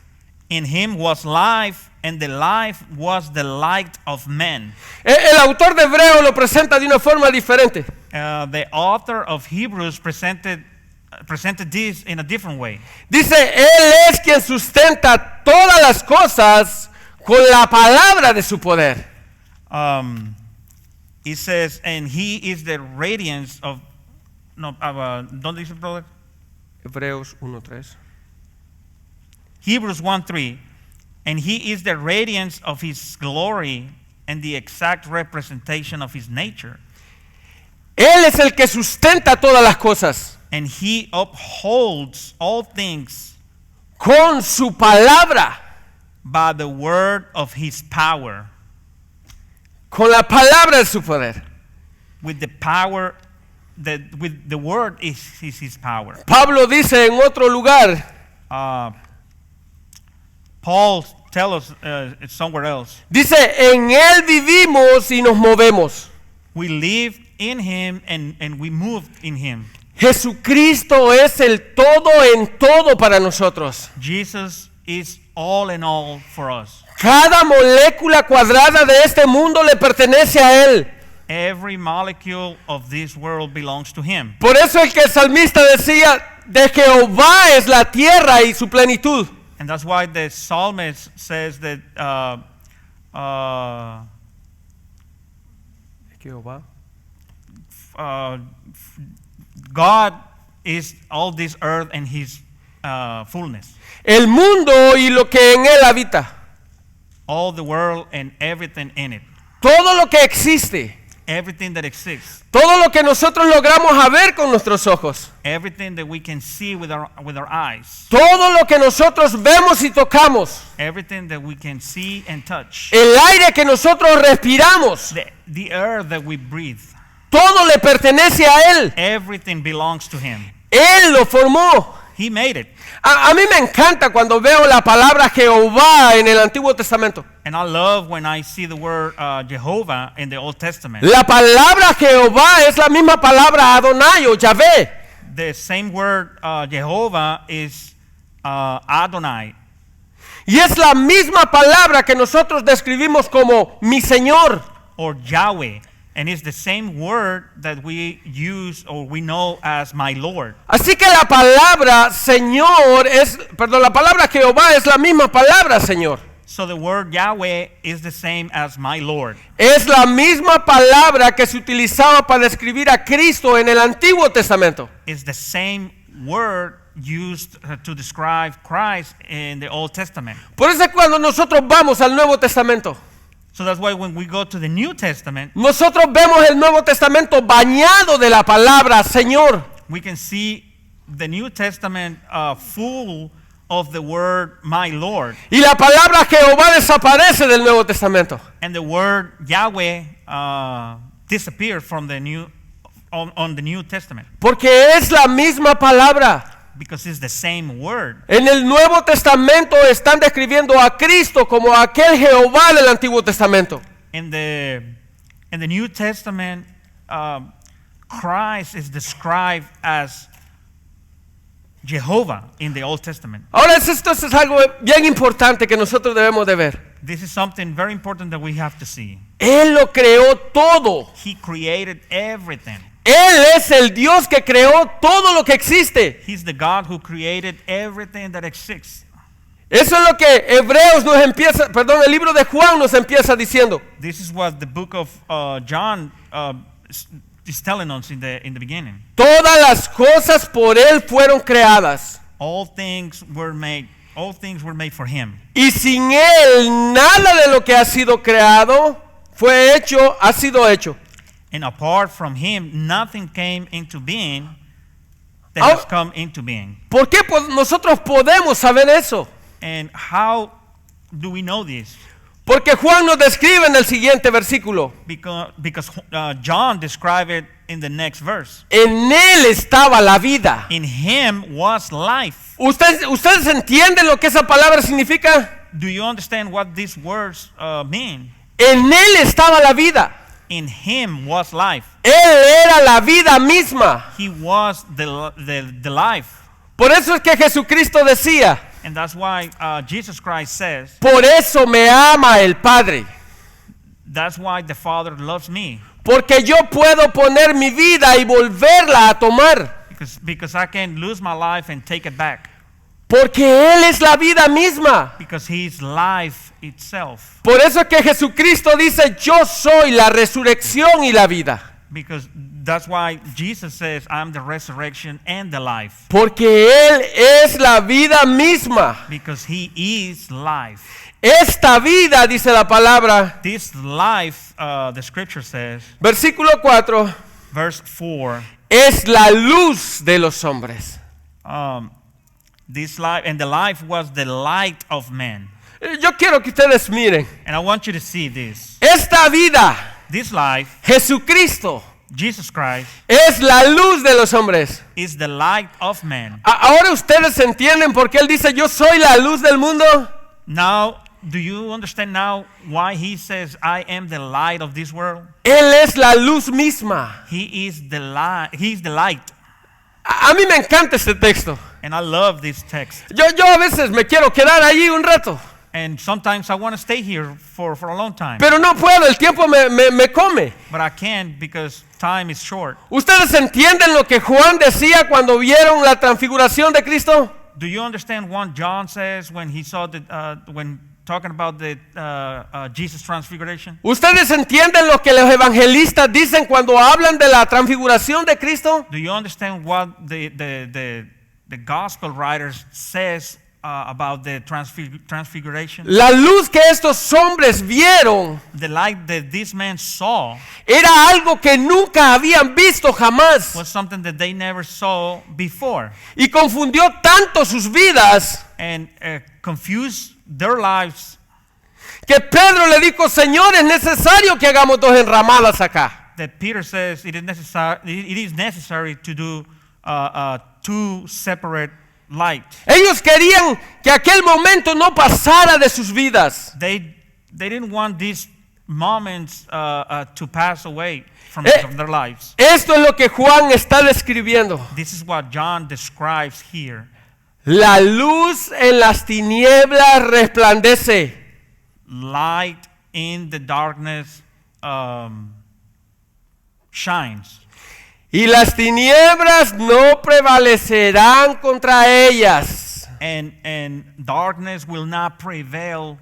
In him was life, and the life was the light of men. El autor de Hebreo lo presenta de una forma diferente. The author of Hebrews presented this in a different way. Dice, él es quien sustenta todas las cosas con la palabra de su poder. It says, and he is the radiance of, ¿dónde dice, brother? Hebreos 1:3. Hebrews 1:3, and he is the radiance of his glory and the exact representation of his nature. Él es el que sustenta todas las cosas And he upholds all things con su palabra, by the word of his power. con la palabra de su poder. With the power, with the word is his power. Pablo dice en otro lugar, Paul tells us somewhere else, dice, en él vivimos y nos movemos. we live in him and we move in him. Jesucristo es el todo en todo para nosotros. Jesus is all in all for us. Cada molécula cuadrada de este mundo le pertenece a él. Every molecule of this world belongs to him. Por eso el que el salmista decía, de Jehová es la tierra y su plenitud. And that's why the psalmist says that Jehová. God is all this earth and his fullness. El mundo y lo que en él habita. All the world and everything in it. Todo lo que existe everything that exists, todo lo que nosotros logramos a ver con nuestros ojos, everything that we can see with our eyes, todo lo que nosotros vemos y tocamos, everything that we can see and touch, el aire que nosotros respiramos, the air that we breathe, todo le pertenece a Él. everything belongs to Him. Él lo formó. He made it. A mí me encanta cuando veo la palabra Jehová en el Antiguo Testamento. And I love when I see the word Jehovah in the Old Testament. La palabra Jehová es la misma palabra Adonai o Yahvé. The same word Jehovah is Adonai. Y es la misma palabra que nosotros describimos como mi Señor. Or Yahweh. And it's the same word that we use or we know as my Lord. Así que la palabra Señor la palabra Jehová es la misma palabra Señor. So the word Yahweh is the same as my Lord. Es la misma palabra que se utilizaba para describir a Cristo en el Antiguo Testamento. It's the same word used to describe Christ in the Old Testament. Por eso cuando nosotros vamos al Nuevo Testamento, So that's why when we go to the New Testament, nosotros vemos el Nuevo Testamento bañado de la palabra Señor. we can see the New Testament full of the word my Lord. Y la palabra Jehová desaparece del Nuevo Testamento. And the word Yahweh disappeared from the on the New Testament Porque es la misma palabra. because it's the same word. En el Nuevo Testamento están describiendo a Cristo como aquel Jehová del Antiguo Testamento. In the New Testament, Christ is described as Jehovah in the Old Testament. Ahora esto es algo bien importante que nosotros debemos de ver. This is something very important that we have to see. Él lo creó todo. He created everything. Él es el Dios que creó todo lo que existe. He's the God who created everything that exists. Eso es lo que el libro de Juan nos empieza diciendo. This is what the book of John is telling us in the beginning. Todas las cosas por él fueron creadas. All things were made for him. Y sin él nada de lo que ha sido creado ha sido hecho. And apart from him, nothing came into being that has come into being. ¿Por qué nosotros podemos saber eso? And how do we know this? Porque Juan nos describe en el siguiente versículo. Because John described it in the next verse. En él estaba la vida. In him was life. ¿Ustedes entienden lo que esa palabra significa? Do you understand what these words mean? En él estaba la vida. In him was life. Él era la vida misma. He was the life. Por eso es que Jesucristo decía, And that's why Jesus Christ says, por eso me ama el Padre. that's why the Father loves me. Porque yo puedo poner mi vida y volverla a tomar. Because I can lose my life and take it back. Porque Él es la vida misma. Because He's life itself. Por eso es que Jesucristo dice, yo soy la resurrección y la vida. Because that's why Jesus says, I'm the resurrection and the life. Porque Él es la vida misma. Because He is life. Esta vida, dice la palabra, This life, the scripture says, versículo 4, verse 4, es la luz de los hombres. this life, and the life was the light of men. Yo quiero que ustedes miren. And I want you to see this. Esta vida, This life, Jesucristo, Jesus Christ, es la luz de los hombres. is the light of men. Ahora ustedes entienden por qué Él dice, yo soy la luz del mundo. Now, do you understand now why He says, I am the light of this world? Él es la luz misma. He is the light. He's the light. A mí me encanta este texto. And I love this text. Yo a veces me quiero quedar allí un rato, And sometimes I want to stay here for a long time. pero no puedo, el tiempo me come. But I can't because time is short. ¿Ustedes entienden lo que Juan decía cuando vieron la transfiguración de Cristo? Do you understand what John says when he saw when talking about the Jesus transfiguration? ¿Ustedes entienden lo que los evangelistas dicen cuando hablan de la transfiguración de Cristo? Do you understand what the gospel writers says about the transfiguration. La luz que estos hombres vieron The light that this man saw era algo que nunca habían visto jamás. was something that they never saw before, Y confundió tanto sus vidas and confused their lives, que Pedro le dijo, Señor, es necesario que hagamos 2 enramadas acá. that Peter says it is necessary to do 2 separate lights. Ellos querían que aquel momento no pasara de sus vidas. They didn't want these moments to pass away from their lives. Esto es lo que Juan está describiendo. This is what John describes here. La luz en las tinieblas resplandece. Light in the darkness shines, Y las tinieblas no prevalecerán contra ellas. and darkness will not prevail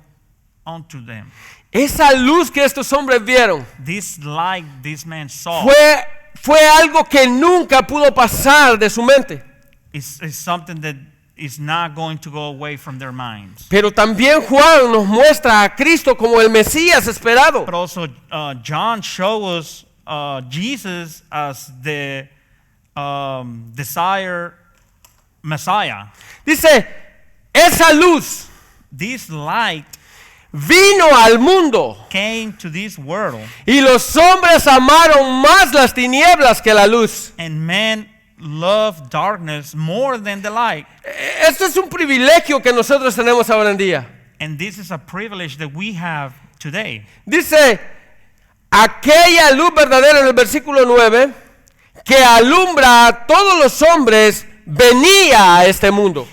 unto them. Esa luz que estos hombres vieron This light this man saw fue algo que nunca pudo pasar de su mente. is something that is not going to go away from their minds. Pero también Juan nos muestra a Cristo como el Mesías esperado. But also John shows us Jesus as the desired Messiah. Dice, esa luz This light vino al mundo came to this world, y los hombres amaron más las tinieblas que la luz. and men love darkness more than the light. Esto es un privilegio que nosotros tenemos ahora en día. And this is a privilege that we have today. Dice, aquella luz verdadera en el versículo 9, que alumbra a todos los hombres, venía a este mundo.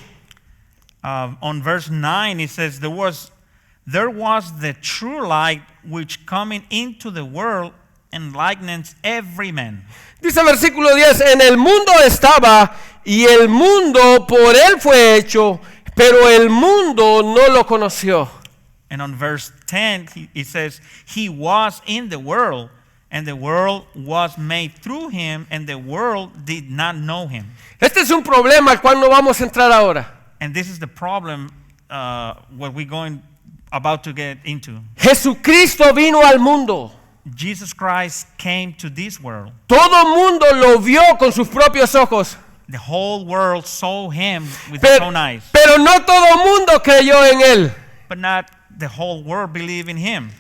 On verse 9 it says, there was the true light which coming into the world enlightens every man. Dice el versículo 10, en el mundo estaba y el mundo por él fue hecho, pero el mundo no lo conoció. And on verse 10 it says, he was in the world, and the world was made through him, and the world did not know him. Este es un problema al cual no vamos a entrar ahora. And this is the problem what we're about to get into. Jesucristo vino al mundo. Jesus Christ came to this world. Todo mundo lo vio con sus propios ojos. The whole world saw him with its own eyes, Pero no todo mundo creyó en él. but not the whole world believed in him.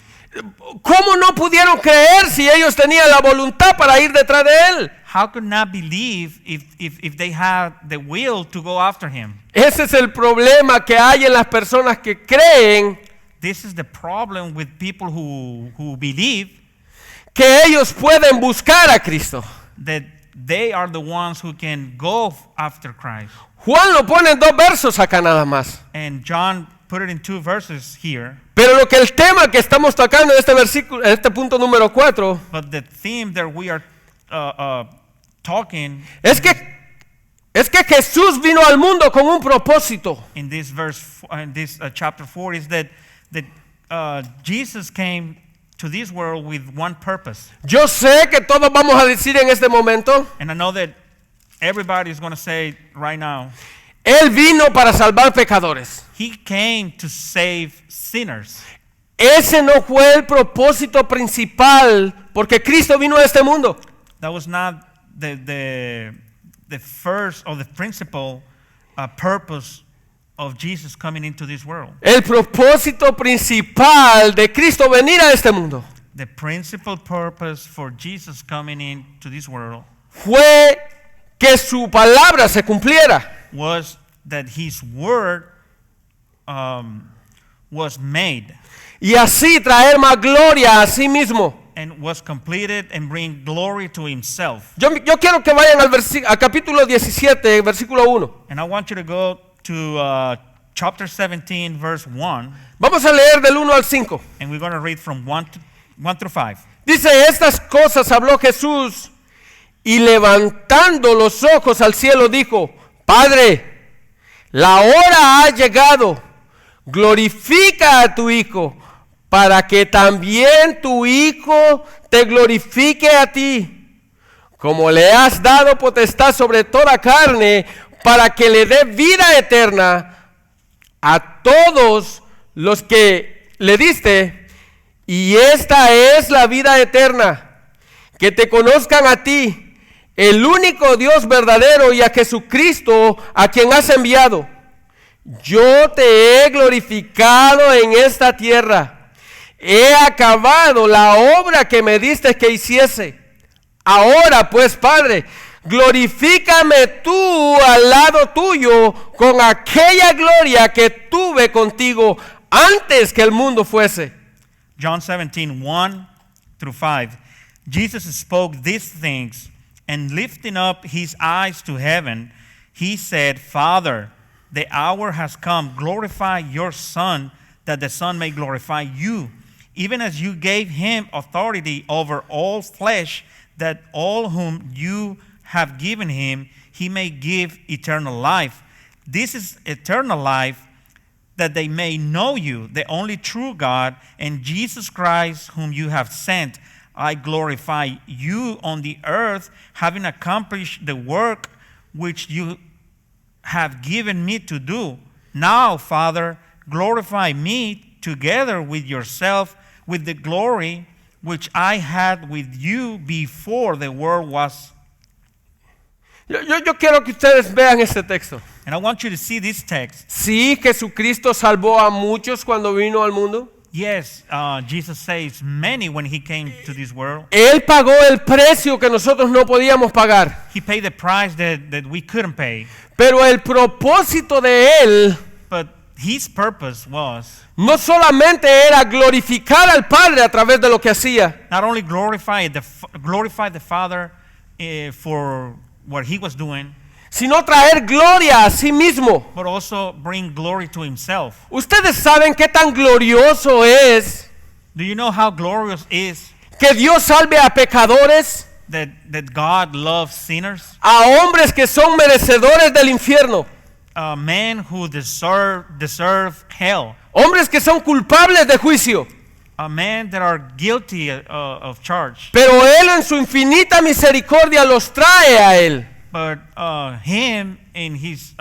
¿Cómo no pudieron creer si ellos tenían la voluntad para ir detrás de él? How could not believe if they had the will to go after him? Ese es el problema que hay en las personas que creen This is the problem with people who believe que ellos pueden buscar a Cristo. that they are the ones who can go after Christ. Juan lo pone en 2 versos acá nada más. And John put it in 2 verses here. Pero lo que el tema que estamos tocando en este versículo, en este punto número 4, But the theme that we are talking es que Jesús vino al mundo con un propósito. in this verse, in this chapter 4, is that Jesus came to this world with one purpose. Yo sé que todos vamos a decir en este momento, And I know that everybody is going to say right now, Él vino para salvar pecadores. he came to save sinners. Ese no fue el propósito principal, porque Cristo vino a este mundo. That was not the first or the principal purpose of Jesus coming into this world. El propósito principal de Cristo venir a este mundo The principal purpose for Jesus coming into this world fue que su palabra se cumpliera. was that his word was made Y así traer más gloria a sí mismo. and was completed and bring glory to himself. Yo quiero que vayan al capítulo 17, versículo 1. And I want you to go to chapter 17, verse 1, Vamos a leer del 1 al 5. and we're going to read from 1 through 5. Dice, estas cosas habló Jesús y levantando los ojos al cielo dijo, Padre, la hora ha llegado, glorifica a tu Hijo, para que también tu Hijo te glorifique a ti, como le has dado potestad sobre toda carne, para que le dé vida eterna a todos los que le diste, y esta es la vida eterna, que te conozcan a ti, el único Dios verdadero, y a Jesucristo, a quien has enviado. Yo te he glorificado en esta tierra, he acabado la obra que me diste que hiciese. Ahora pues, Padre, glorifícame tú al lado tuyo con aquella gloria que tuve contigo antes que el mundo fuese. John 17:1-5. Jesus spoke these things, and lifting up his eyes to heaven, he said, Father, the hour has come. Glorify your Son, that the Son may glorify you, even as you gave him authority over all flesh, that all whom you have given him, he may give eternal life. This is eternal life, that they may know you, the only true God, and Jesus Christ, whom you have sent. I glorify you on the earth, having accomplished the work which you have given me to do. Now, Father, glorify me together with yourself, with the glory which I had with you before the world was. Yo quiero que ustedes vean este texto. And I want you to see this text. Sí, Jesucristo salvó a muchos cuando vino al mundo. Yes, Jesus saves many when he came to this world. Él pagó el precio que nosotros no podíamos pagar. He paid the price that we couldn't pay. Pero el propósito de Él But his purpose was no solamente era glorificar al Padre a través de lo que hacía, not only glorify the Father for what he was doing, sino traer gloria a sí mismo. but also bring glory to himself. Ustedes saben qué tan glorioso es Do you know how glorious is que Dios salve a pecadores, that God loves sinners? a hombres que son merecedores del infierno, Men who deserve hell. hombres que son culpables de juicio. Men that are guilty of charge. Pero Él en su infinita misericordia los trae a Él. But him in his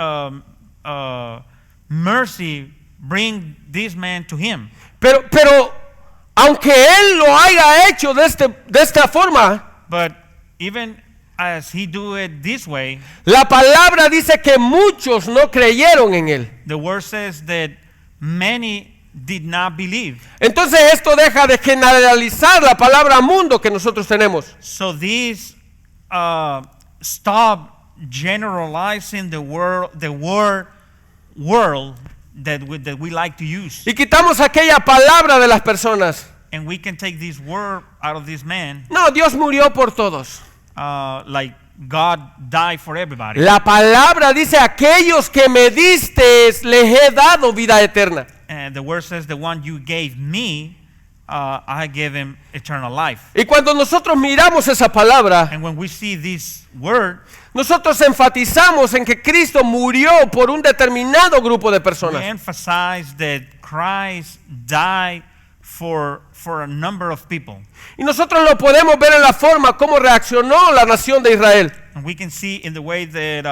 mercy bring this man to him. Pero aunque Él lo haya hecho de esta forma, But even as he do it this way, la palabra dice que muchos no creyeron en Él. the word says that many did not believe. Entonces esto deja de generalizar la palabra mundo que nosotros tenemos. So this stop generalizing the word that we like to use, Y quitamos aquella palabra de las personas. and we can take this word out of this man, No, Dios murió por todos. like God died for everybody. La palabra dice, aquellos que me diste les he dado vida eterna. And the word says, the one you gave me, I gave him eternal life. Y cuando nosotros miramos esa palabra, And when we see this word, nosotros enfatizamos en que Cristo murió por un determinado grupo de we personas. emphasize that Christ died for a number of people. Y nosotros lo podemos ver en la forma como reaccionó la nación de Israel. And we can see in the way that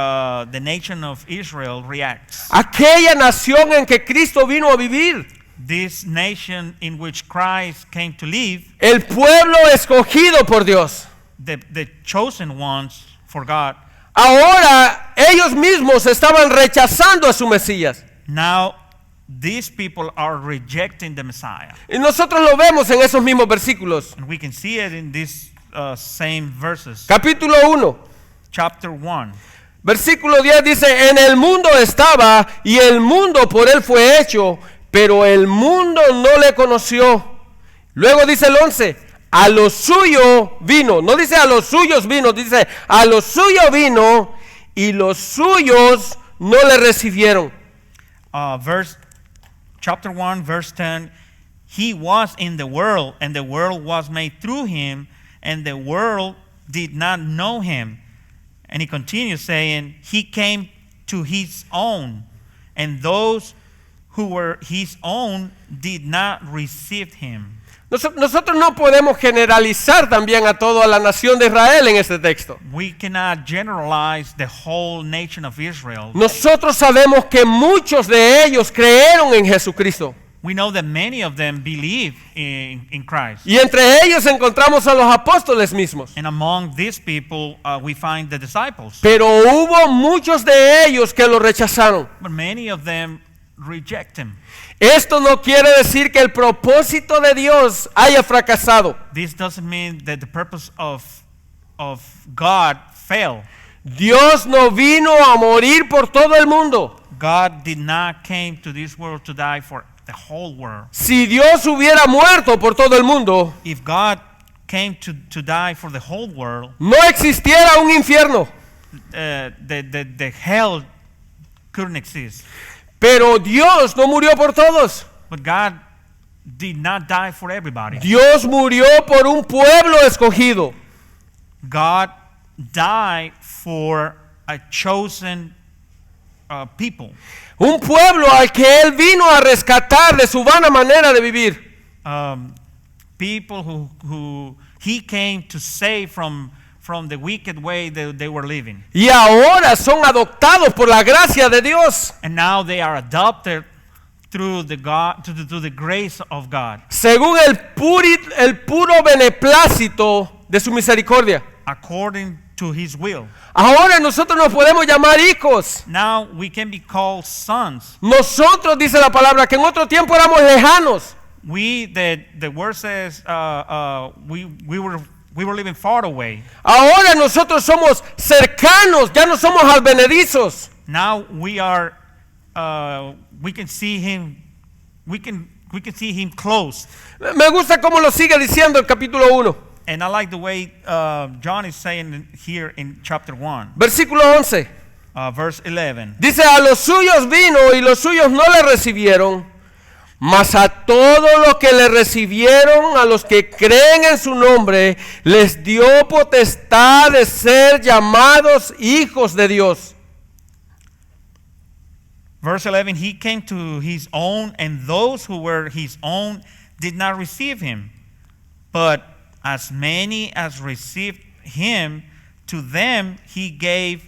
the nation of Israel reacts. Aquella nación en que Cristo vino a vivir. This nation in which Christ came to live, El pueblo escogido por Dios. the chosen ones for God. Ahora ellos mismos estaban rechazando a su Mesías. Now these people are rejecting the Messiah. Y nosotros lo vemos en esos mismos versículos. And we can see it in these same verses. Capítulo 1, Chapter 1. versículo 10 dice, en el mundo estaba y el mundo por él fue hecho, pero el mundo no le conoció. Luego dice el 11, a lo suyo vino. No dice a los suyos vino, dice a lo suyo vino y los suyos no le recibieron. Chapter 1, verse 10. He was in the world, and the world was made through him, and the world did not know him. And he continues saying, he came to his own, and those who were his own did not receive him. Nosotros no podemos generalizar también a toda la nación de Israel en este texto. We cannot generalize the whole nation of Israel. Nosotros sabemos que muchos de ellos creyeron en Jesucristo. We know that many of them believe in Christ. Y entre ellos encontramos a los apóstoles mismos. And among these people, we find the disciples. Pero hubo muchos de ellos que lo rechazaron. But many of them reject him. Esto no quiere decir que el propósito de Dios haya fracasado. This doesn't mean that the purpose of God failed. Dios no vino a morir por todo el mundo. God did not came to this world to die for the whole world. Si Dios hubiera muerto por todo el mundo, If God came to die for the whole world, no existiera un infierno. the hell couldn't exist. Pero Dios no murió por todos. But God did not die for everybody. Dios murió por un pueblo escogido. God died for a chosen people. Un pueblo al que Él vino a rescatar de su vana manera de vivir. People who He came to save from the wicked way that they were living. Y ahora son adoptados por la gracia de Dios. And now they are adopted through the grace of God. Según el puro beneplácito de su misericordia. According to His will. Ahora nosotros nos podemos llamar hijos. Now we can be called sons. Nosotros, dice la palabra, que en otro tiempo éramos lejanos. The word says we were living far away. Ahora nosotros somos cercanos, ya no somos advenedizos. Now we are we can see him close. Me gusta cómo lo sigue diciendo el capítulo 1. And I like the way John is saying here in chapter 1. Versículo 11. Verse 11. Dice, a los suyos vino y los suyos no le recibieron. Mas a todos los que le recibieron, a los que creen en su nombre, les dio potestad de ser llamados hijos de Dios. Verse 11, he came to his own, and those who were his own did not receive him. But as many as received him, to them he gave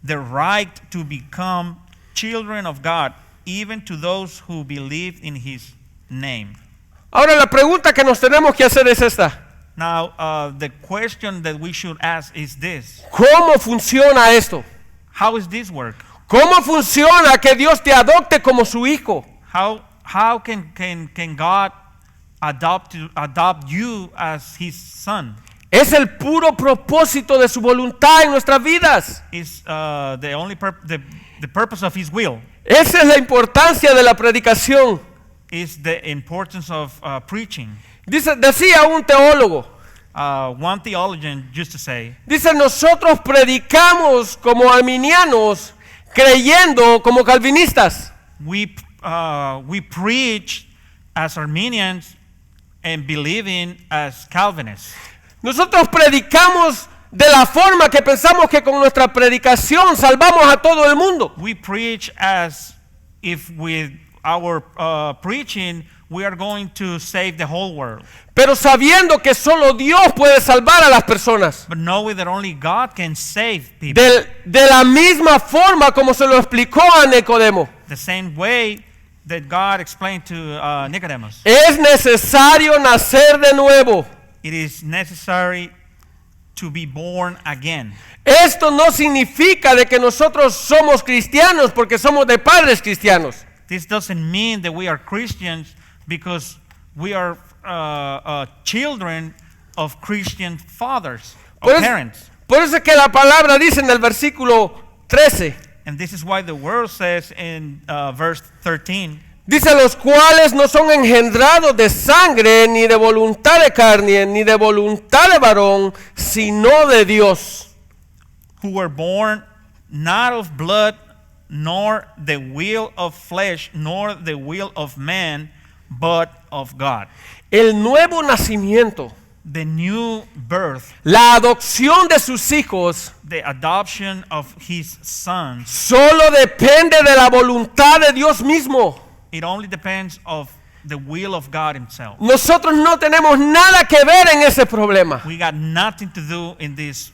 the right to become children of God, even to those who believe in his name. Ahora la pregunta que nos tenemos que hacer es esta. Now, the question that we should ask is this. ¿Cómo funciona esto? How is this work? ¿Cómo funciona que Dios te adopte como su hijo? How can God adopt you as his son? Es el puro propósito de su voluntad en nuestras vidas. Is the purpose of his will. Esa es la importancia de la predicación. Is the importance of preaching. Decía un teólogo. One theologian used to say. Dice, nosotros predicamos como arminianos, creyendo como calvinistas. We preach as Arminians and believing as Calvinists. Nosotros predicamos de la forma que pensamos que con nuestra predicación salvamos a todo el mundo. We preach as if with our preaching we are going to save the whole world. Pero sabiendo que solo Dios puede salvar a las personas. But knowing that only God can save people. De la misma forma como se lo explicó a Nicodemo. The same way that God explained to Nicodemus. Es necesario nacer de nuevo. It is necessary to be born again. Esto no significa de que nosotros somos cristianos porque somos de padres cristianos. This doesn't mean that we are Christians because we are children of Christian fathers or parents. Por eso es que la palabra dice en el versículo 13. And this is why the word says in verse 13. Dice, los cuales no son engendrados de sangre, ni de voluntad de carne, ni de voluntad de varón, sino de Dios. Who were born not of blood, nor the will of flesh, nor the will of man, but of God. El nuevo nacimiento, the new birth, la adopción de sus hijos, the adoption of his sons, solo depende de la voluntad de Dios mismo. It only depends of the will of God himself. Nosotros no tenemos nada que ver en ese problema. We got nothing to do in this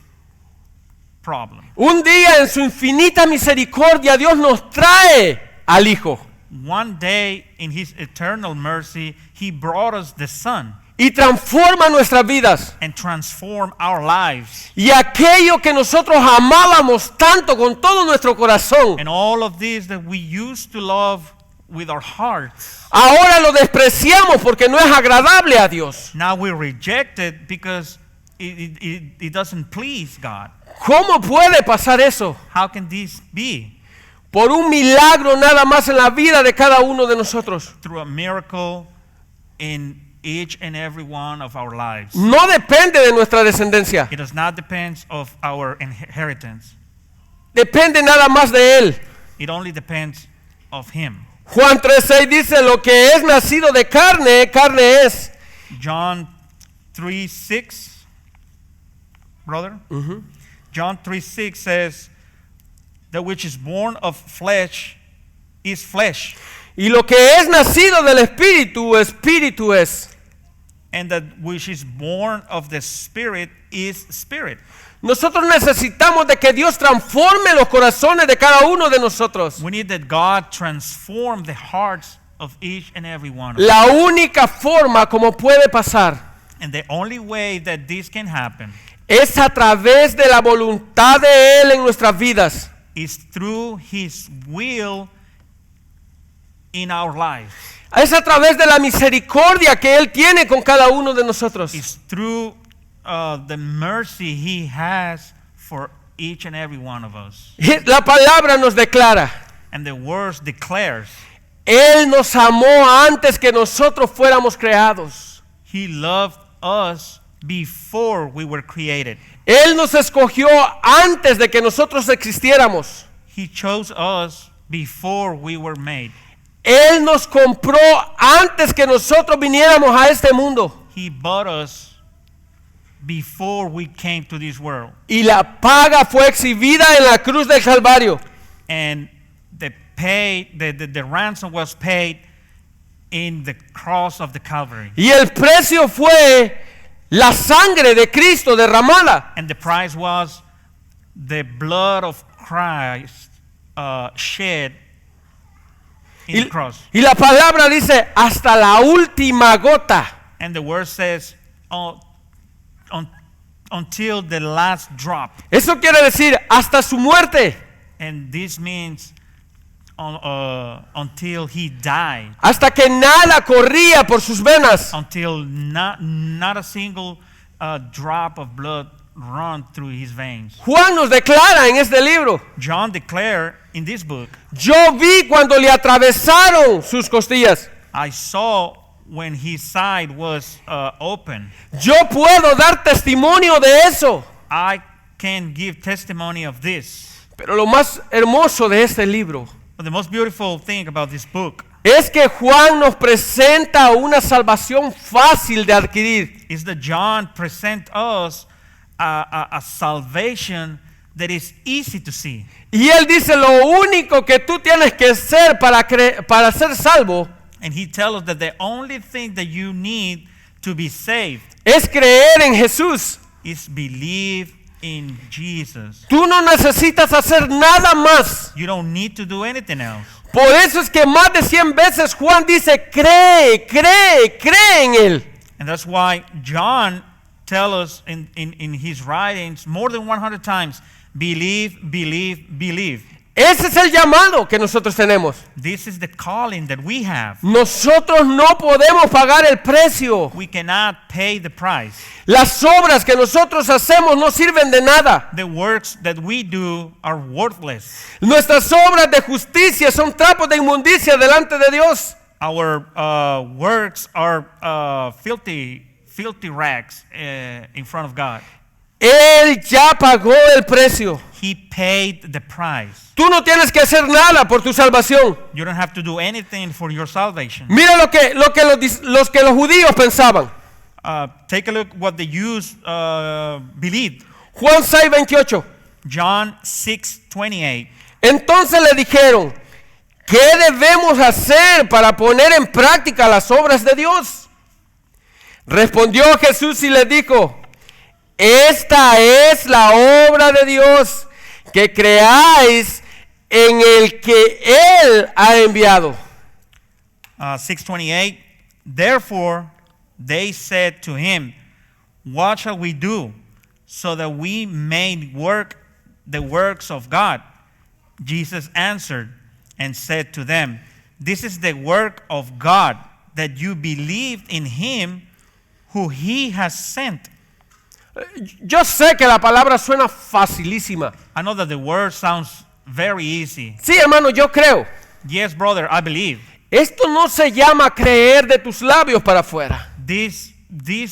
problem. Un día en su infinita misericordia Dios nos trae al Hijo One day in his eternal mercy, he brought us the Son y transforma nuestras vidas. and transformed our lives. Y aquello que nosotros amábamos tanto con todo nuestro corazón, And all of this that we used to love with our hearts, ahora lo despreciamos porque no es agradable a Dios. now we reject it because it doesn't please God. ¿Cómo puede pasar eso? How can this be? Por un milagro nada más en la vida de cada uno de nosotros. Through a miracle in each and every one of our lives. No depende de nuestra descendencia. It does not depend of our inheritance. Depende nada más de Él. It only depends of him. Juan 3:6 dice, lo que es nacido de carne, carne es. John 3:6, brother. John 3:6 says, that which is born of flesh is flesh, Y lo que es nacido del Espíritu, Espíritu es. and that which is born of the Spirit is spirit. Nosotros necesitamos de que Dios transforme los corazones de cada uno de nosotros. We need that God transform the hearts of each and every one of us. La única forma como puede pasar And the only way that this can happen es a través de la voluntad de Él en nuestras vidas. is through his will in our lives. Es a través de la misericordia que Él tiene con cada uno de nosotros. It's through the mercy he has for each and every one of us. La palabra nos declara, And the words declares, Él nos amó antes que nosotros fuéramos creados. he loved us before we were created. Él nos escogió antes de que nosotros existiéramos. He chose us before we were made. Él nos compró antes que nosotros viniéramos a este mundo. He bought us before we came to this world. Y la paga fue exhibida en la cruz del Calvario. And the ransom was paid in the cross of the Calvary. Y el precio fue la sangre de Cristo derramada. And the price was the blood of Christ shed in the cross. Y la palabra dice hasta la última gota. And the word says until the last drop. Eso quiere decir hasta su muerte. And this means until he died. Hasta que nada corría por sus venas. Until not a single drop of blood run through his veins. Juan nos declara en este libro. John declared in this book, Yo vi cuando le atravesaron sus costillas. I saw when his side was open. Yo puedo dar testimonio de eso. I can give testimony of this. Pero lo más hermoso de este libro But the most beautiful thing about this book es que Juan nos presenta una salvación fácil de adquirir. is that John presents us a salvation that is easy to see. Y él dice lo único que tú tienes que hacer para ser salvo And he tells us that the only thing that you need to be saved es creer en Jesús. is believe in Jesus. Tú no necesitas hacer nada más. You don't need to do anything else. Por eso es que más de 100 veces Juan dice, cree en Él. And that's why John tells us in his writings more than 100 times, believe, believe, believe. Ese es el llamado que nosotros tenemos. This is the calling that we have. Nosotros no podemos pagar el precio. We cannot pay the price. Las obras que nosotros hacemos no sirven de nada. The works that we do are worthless. Nuestras obras de justicia son trapos de inmundicia delante de Dios. Our works are filthy rags in front of God. Él ya pagó el precio. He paid the price. Tú no tienes que hacer nada por tu salvación. You don't have to do anything for your salvation. Mira lo que los judíos pensaban. Take a look what the Jews believed. Juan 6:28. John 6:28. Entonces le dijeron, ¿qué debemos hacer para poner en práctica las obras de Dios? Respondió Jesús y les dijo, esta es la obra de Dios, que creáis en el que Él ha enviado. 6:28, therefore they said to him, what shall we do so that we may work the works of God? Jesus answered and said to them, this is the work of God, that you believed in him who he has sent. Yo sé que la palabra suena facilísima. I know that the word sounds very easy. Sí, hermano, yo creo. Yes, brother, I believe. Esto no se llama creer de tus labios para afuera. This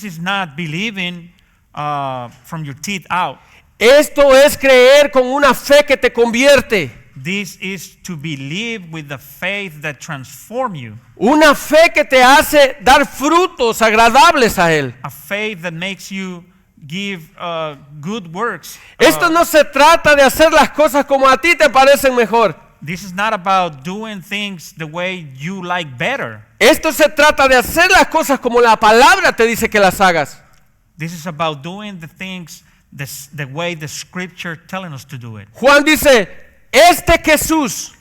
is not believing from your teeth out. Esto es creer con una fe que te convierte. This is to believe with the faith that transforms you. Una fe que te hace dar frutos agradables a Él. A faith that makes you give good works. Esto no se trata de hacer las cosas como a ti te parecen mejor. This is not about doing things the way you like better. Esto se trata de hacer las cosas como la palabra te dice que las hagas. This is about doing the things the way the scripture telling us to do it. Juan dice, este Jesús,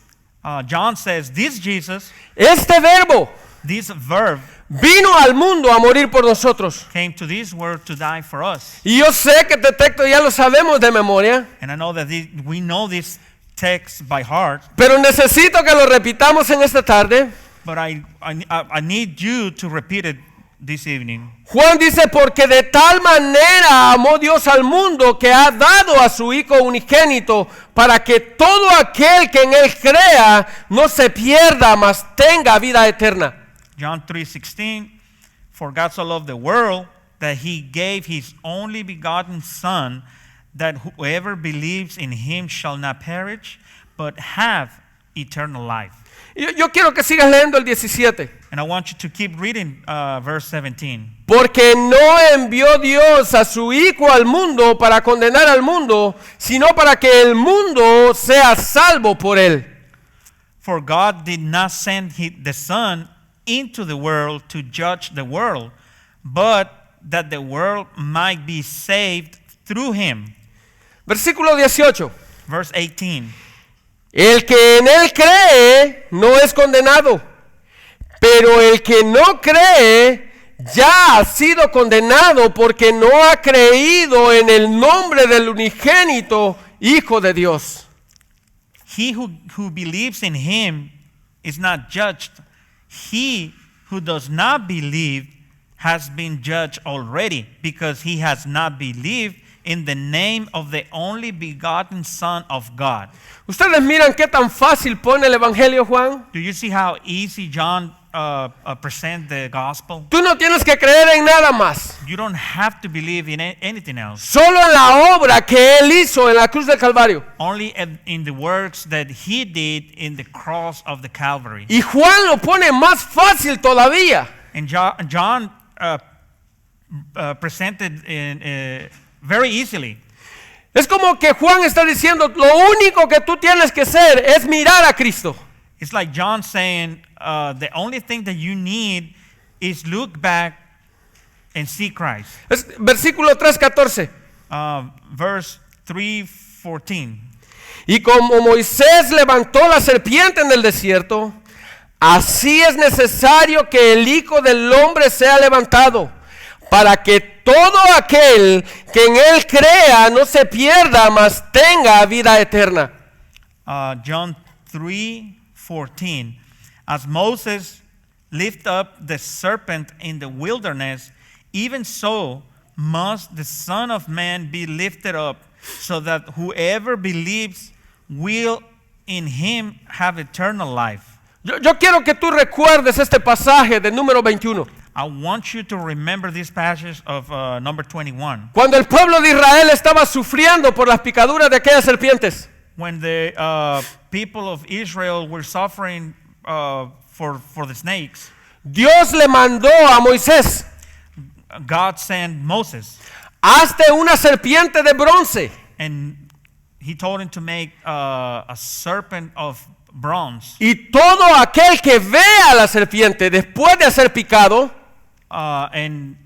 John says, this Jesus, este verbo, this verb, vino al mundo a morir por nosotros. came to this world to die for us. Y yo sé que este texto ya lo sabemos de memoria, And I know that we know this text by heart, pero necesito que lo repitamos en esta tarde. but I need you to repeat it this evening. Juan dice, porque de tal manera amó Dios al mundo que ha dado a su Hijo unigénito para que todo aquel que en Él crea no se pierda, mas tenga vida eterna. John 3:16, for God so loved the world that he gave his only begotten Son, that whoever believes in him shall not perish, but have eternal life. Yo quiero que sigas leyendo el 17. And I want you to keep reading verse 17. Porque no envió Dios a su Hijo al mundo para condenar al mundo, sino para que el mundo sea salvo por él. For God did not send the Son into the world to judge the world, but that the world might be saved through him. Versículo 18. Verse 18. El que en él cree no es condenado, pero el que no cree ya ha sido condenado porque no ha creído en el nombre del unigénito Hijo de Dios. He who believes in him is not judged. He who does not believe has been judged already, because he has not believed in the name of the only begotten Son of God. Ustedes miran qué tan fácil pone el Evangelio, Juan. Do you see how easy John presents the gospel? Tú no tienes que creer en nada más. You don't have to believe in anything else. Solo en la obra que Él hizo en la cruz del Calvario. Only in the works that he did in the cross of the Calvary. Y Juan lo pone más fácil todavía. And John presented very easily. Es como que Juan está diciendo, lo único que tú tienes que hacer es mirar a Cristo. It's like John saying, the only thing that you need is look back and see Christ. Es versículo 3:14. Verse 3:14. Y como Moisés levantó la serpiente en el desierto, así es necesario que el Hijo del Hombre sea levantado, para que todo aquel que en él crea no se pierda, mas tenga vida eterna. John 3:14. As Moses lifted up the serpent in the wilderness, even so must the Son of Man be lifted up, so that whoever believes will in him have eternal life. Yo quiero que tú recuerdes este pasaje de número 21. I want you to remember this passage of number 21. Cuando el pueblo de Israel estaba sufriendo por las picaduras de aquellas serpientes. When the people of Israel were suffering for the snakes, Dios le mandó a Moisés, God sent Moses, hazte una serpiente de bronce. and he told him to make a serpent of bronze. Y todo aquel que ve a la serpiente después de hacer picado, And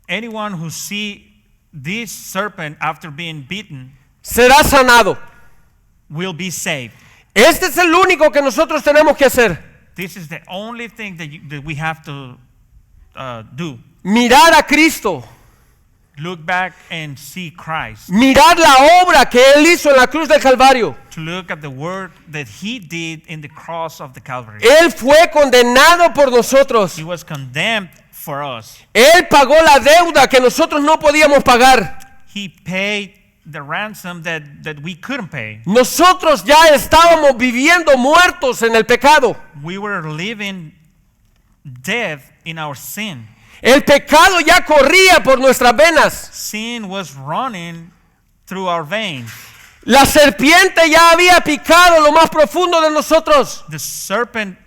anyone who see this serpent after being beaten será sanado. will be saved. Este es el único que nosotros tenemos que hacer. This is the only thing that we have to do. Mirar a Cristo. Look back and see Christ. Mirar la obra que Él hizo en la cruz del Calvario. To look at the work that he did in the cross of the Calvary. Él fue condenado por nosotros. He was condemned for us. Él pagó la deuda que nosotros no podíamos pagar. He paid the ransom that we couldn't pay. Nosotros ya estábamos viviendo muertos en el pecado. We were living death in our sin. El pecado ya corría por nuestras venas. Sin was running through our veins. La serpiente ya había picado lo más profundo de nosotros. The serpent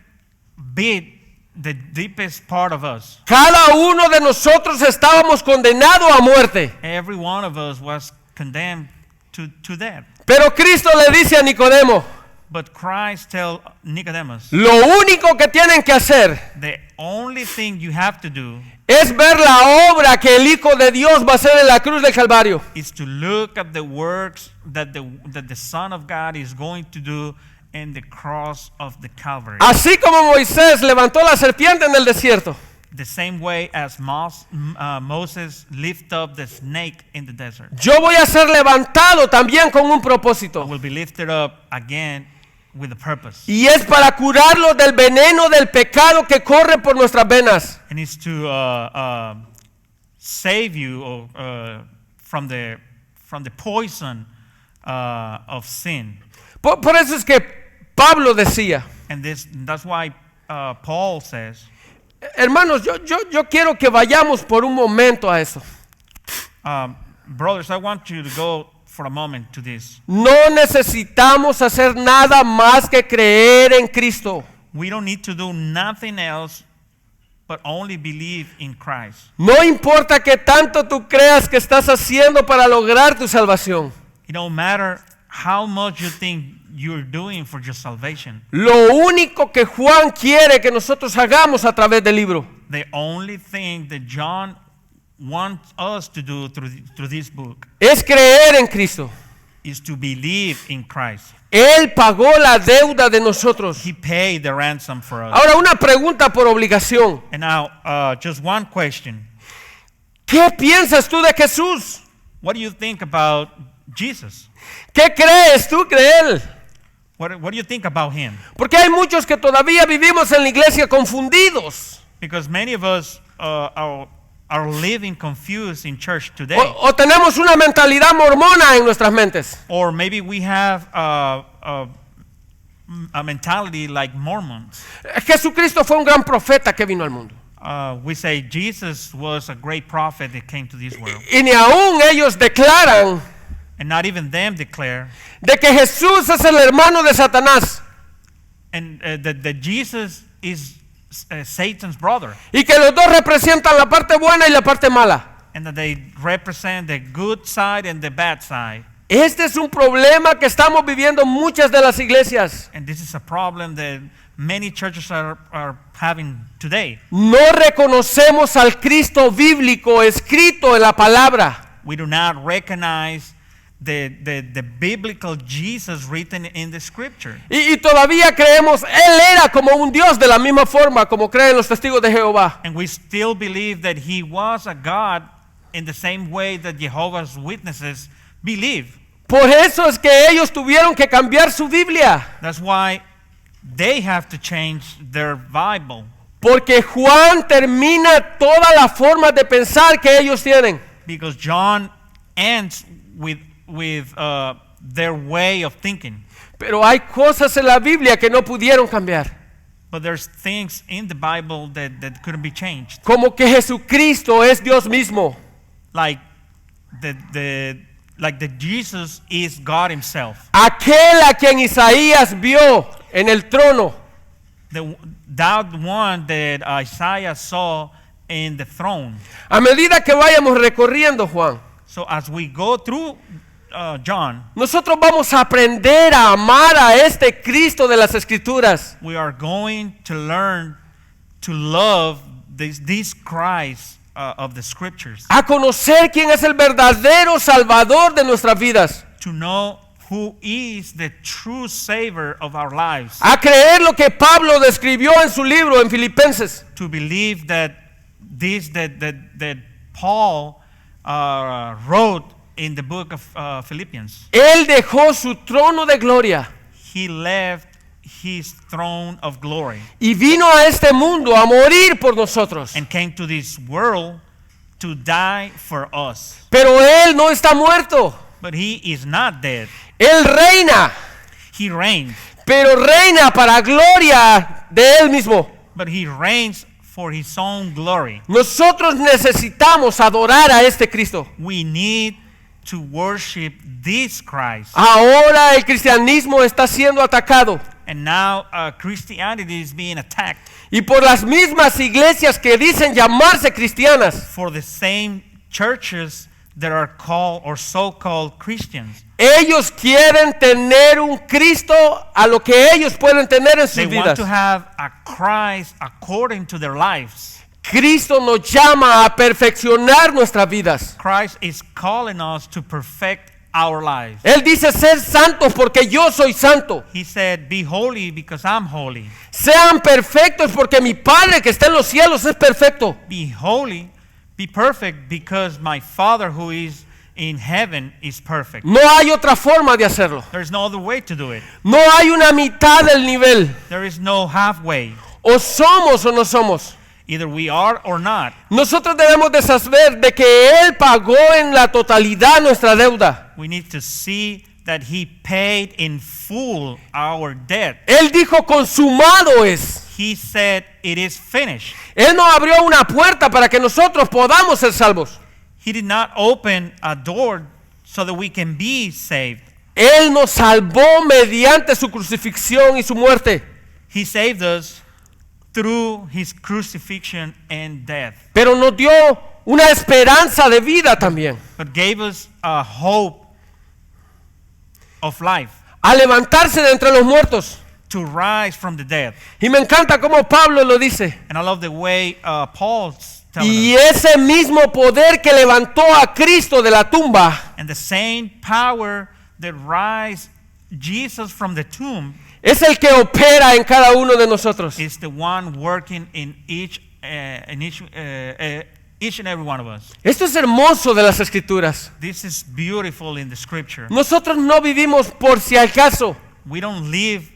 bit the deepest part of us. Cada uno de nosotros estábamos condenados a muerte. Every one of us was condemned to death. Pero Cristo le dice a Nicodemo, But Christ tell Nicodemus, lo único que tienen que hacer the only thing you have to do es ver la obra que el Hijo de Dios va a hacer en la cruz del Calvario. is to look at the works that the Son of God is going to do in the cross of the Calvary. Así como Moisés levantó la serpiente en el desierto, The same way as Moses lifted up the snake in the desert. yo voy a ser levantado también con un propósito. Will be lifted up again with a purpose. Y es para curarlos del veneno del pecado que corre por nuestras venas. And it's to save you from the poison of sin. Por eso es que Pablo decía, And that's why Paul says, hermanos, yo quiero que vayamos por un momento a eso. brothers, I want you to go for a moment to this. No necesitamos hacer nada más que creer en Cristo. We don't need to do nothing else but only believe in Christ. No importa que tanto tú creas que estás haciendo para lograr tu salvación. It don't matter how much you think you're doing for your salvation. Lo único que Juan quiere que nosotros hagamos a través del libro The only thing that John wants us to do through this book es creer en Cristo. is to believe in Christ. Él pagó la deuda de nosotros. He paid the ransom for us. Ahora una pregunta por obligación. And now, just one question. ¿Qué piensas tú de Jesús? What do you think about Jesus? ¿Qué crees tú de Él? What do you think about him? Porque hay muchos que todavía vivimos en la iglesia confundidos. Because many of us are living confused in church today. O tenemos una mentalidad mormona en nuestras mentes. Or maybe we have a mentality like Mormons. Jesucristo fue un gran profeta que vino al mundo. We say Jesus was a great prophet that came to this world. Y ni aún ellos declaran And not even them declare de que Jesús es el hermano de Satanás and that Jesus is Satan's brother. y que los dos representan la parte buena y la parte mala. And that they represent the good side and the bad side. Este es un problema que estamos viviendo muchas de las iglesias. And this is a problem that many churches are having today. No reconocemos al Cristo bíblico escrito en la palabra. We do not recognize the biblical Jesus written in the scripture. Y todavía creemos, Él era como un Dios de la misma forma como creen los testigos de Jehová. And we still believe that he was a God in the same way that Jehovah's Witnesses believe. Por eso es que ellos tuvieron que cambiar su Biblia. That's why they have to change their Bible. Porque Juan termina toda la forma de pensar que ellos tienen. Because John ends with their way of thinking. Pero hay cosas en la Biblia que no pudieron cambiar. But there's things in the Bible that couldn't be changed. Como que Jesucristo es Dios mismo. Like the Jesus is God himself. Aquel a quien Isaías vio en el trono. That one that Isaiah saw in the throne. A medida que vayamos recorriendo, Juan, So as we go through John, nosotros vamos a aprender a amar a este Cristo de las Escrituras. we are going to learn to love this Christ of the Scriptures, A conocer quién es el verdadero Salvador de nuestras vidas. to know who is the true Savior of our lives, A creer lo que Pablo describió en su libro en Filipenses. to believe that that Paul wrote in the book of Philippians. Él dejó su trono de gloria He left his throne of glory y vino a este mundo a morir por nosotros. and came to this world to die for us. Pero Él no está muerto. But he is not dead. Él reina, He reigns, pero reina para gloria de Él mismo. but he reigns for his own glory. Nosotros necesitamos adorar a este Cristo. We need to worship this Christ. Ahora el cristianismo está siendo atacado And now Christianity is being attacked y por las mismas iglesias que dicen llamarse cristianas. for the same churches that are called or so-called Christians. Ellos quieren tener un Cristo a lo que ellos pueden tener en sus They want vidas. to have a Christ according to their lives. Cristo nos llama a perfeccionar nuestras vidas. Christ is calling us to perfect our lives. Él dice ser santos porque yo soy santo. He said, be holy because I'm holy. Sean perfectos porque mi Padre que está en los cielos es perfecto. Be holy, be perfect because my Father who is in heaven is perfect. No hay otra forma de hacerlo. There's no other way to do it. No hay una mitad del nivel. There is no halfway. O somos o no somos. Either we are or not. Nosotros debemos de saber de que Él pagó en la totalidad nuestra deuda. We need to see that he paid in full our debt. Él dijo consumado es. He said it is finished. Él no abrió una puerta para que nosotros podamos ser salvos. He did not open a door so that we can be saved. Él nos salvó mediante su crucifixión y su muerte. He saved us through his crucifixion and death, Pero nos dio una esperanza de vida también. but gave us a hope of life, A levantarse de entre los muertos. to rise from the dead. Y me encanta cómo Pablo lo dice. And I love the way Paul's telling Y us. ese mismo poder que levantó a Cristo de la tumba And the same power that raised Jesus from the tomb es el que opera en cada uno de nosotros. is the one working in each and every one of us. Esto es hermoso de las Escrituras. This is beautiful in the scripture. Nosotros no vivimos por si acaso. We don't live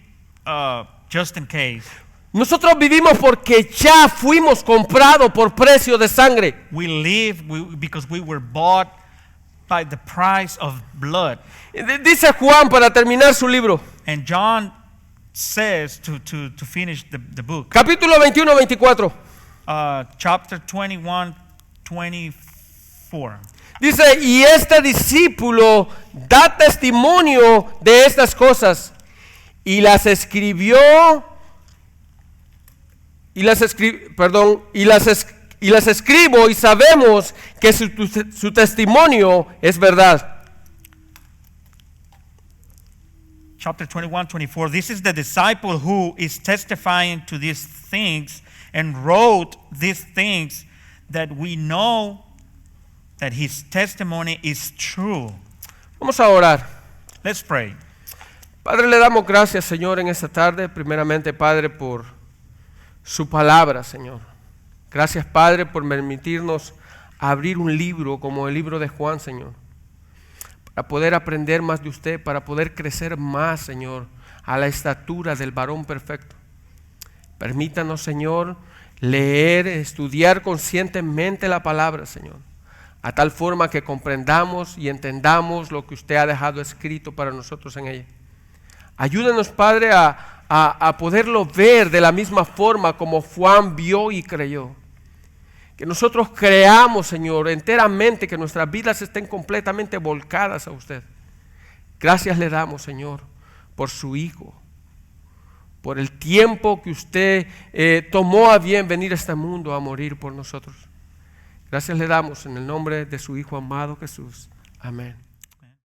just in case. Nosotros vivimos porque ya fuimos comprados por precio de sangre. We live because we were bought by the price of blood. Dice Juan para terminar su libro, And John says to finish the book, capítulo 21-24. chapter 21-24. Dice, y este discípulo da testimonio de estas cosas y las escribió y las escribo y sabemos que su testimonio es verdad. Chapter 21-24. This is the disciple who is testifying to these things and wrote these things, that we know that his testimony is true. Vamos a orar. Let's pray. Padre, le damos gracias, Señor, en esta tarde. Primeramente, Padre, por su palabra, Señor. Gracias, Padre, por permitirnos abrir un libro como el libro de Juan, Señor. Para poder aprender más de usted, para poder crecer más, Señor, a la estatura del varón perfecto. Permítanos, Señor, leer, estudiar conscientemente la palabra, Señor, a tal forma que comprendamos y entendamos lo que usted ha dejado escrito para nosotros en ella. Ayúdanos, Padre, a poderlo ver de la misma forma como Juan vio y creyó. Que nosotros creamos, Señor, enteramente, que nuestras vidas estén completamente volcadas a usted. Gracias le damos, Señor, por su Hijo, por el tiempo que usted tomó a bien venir a este mundo a morir por nosotros. Gracias le damos en el nombre de su Hijo amado Jesús. Amén.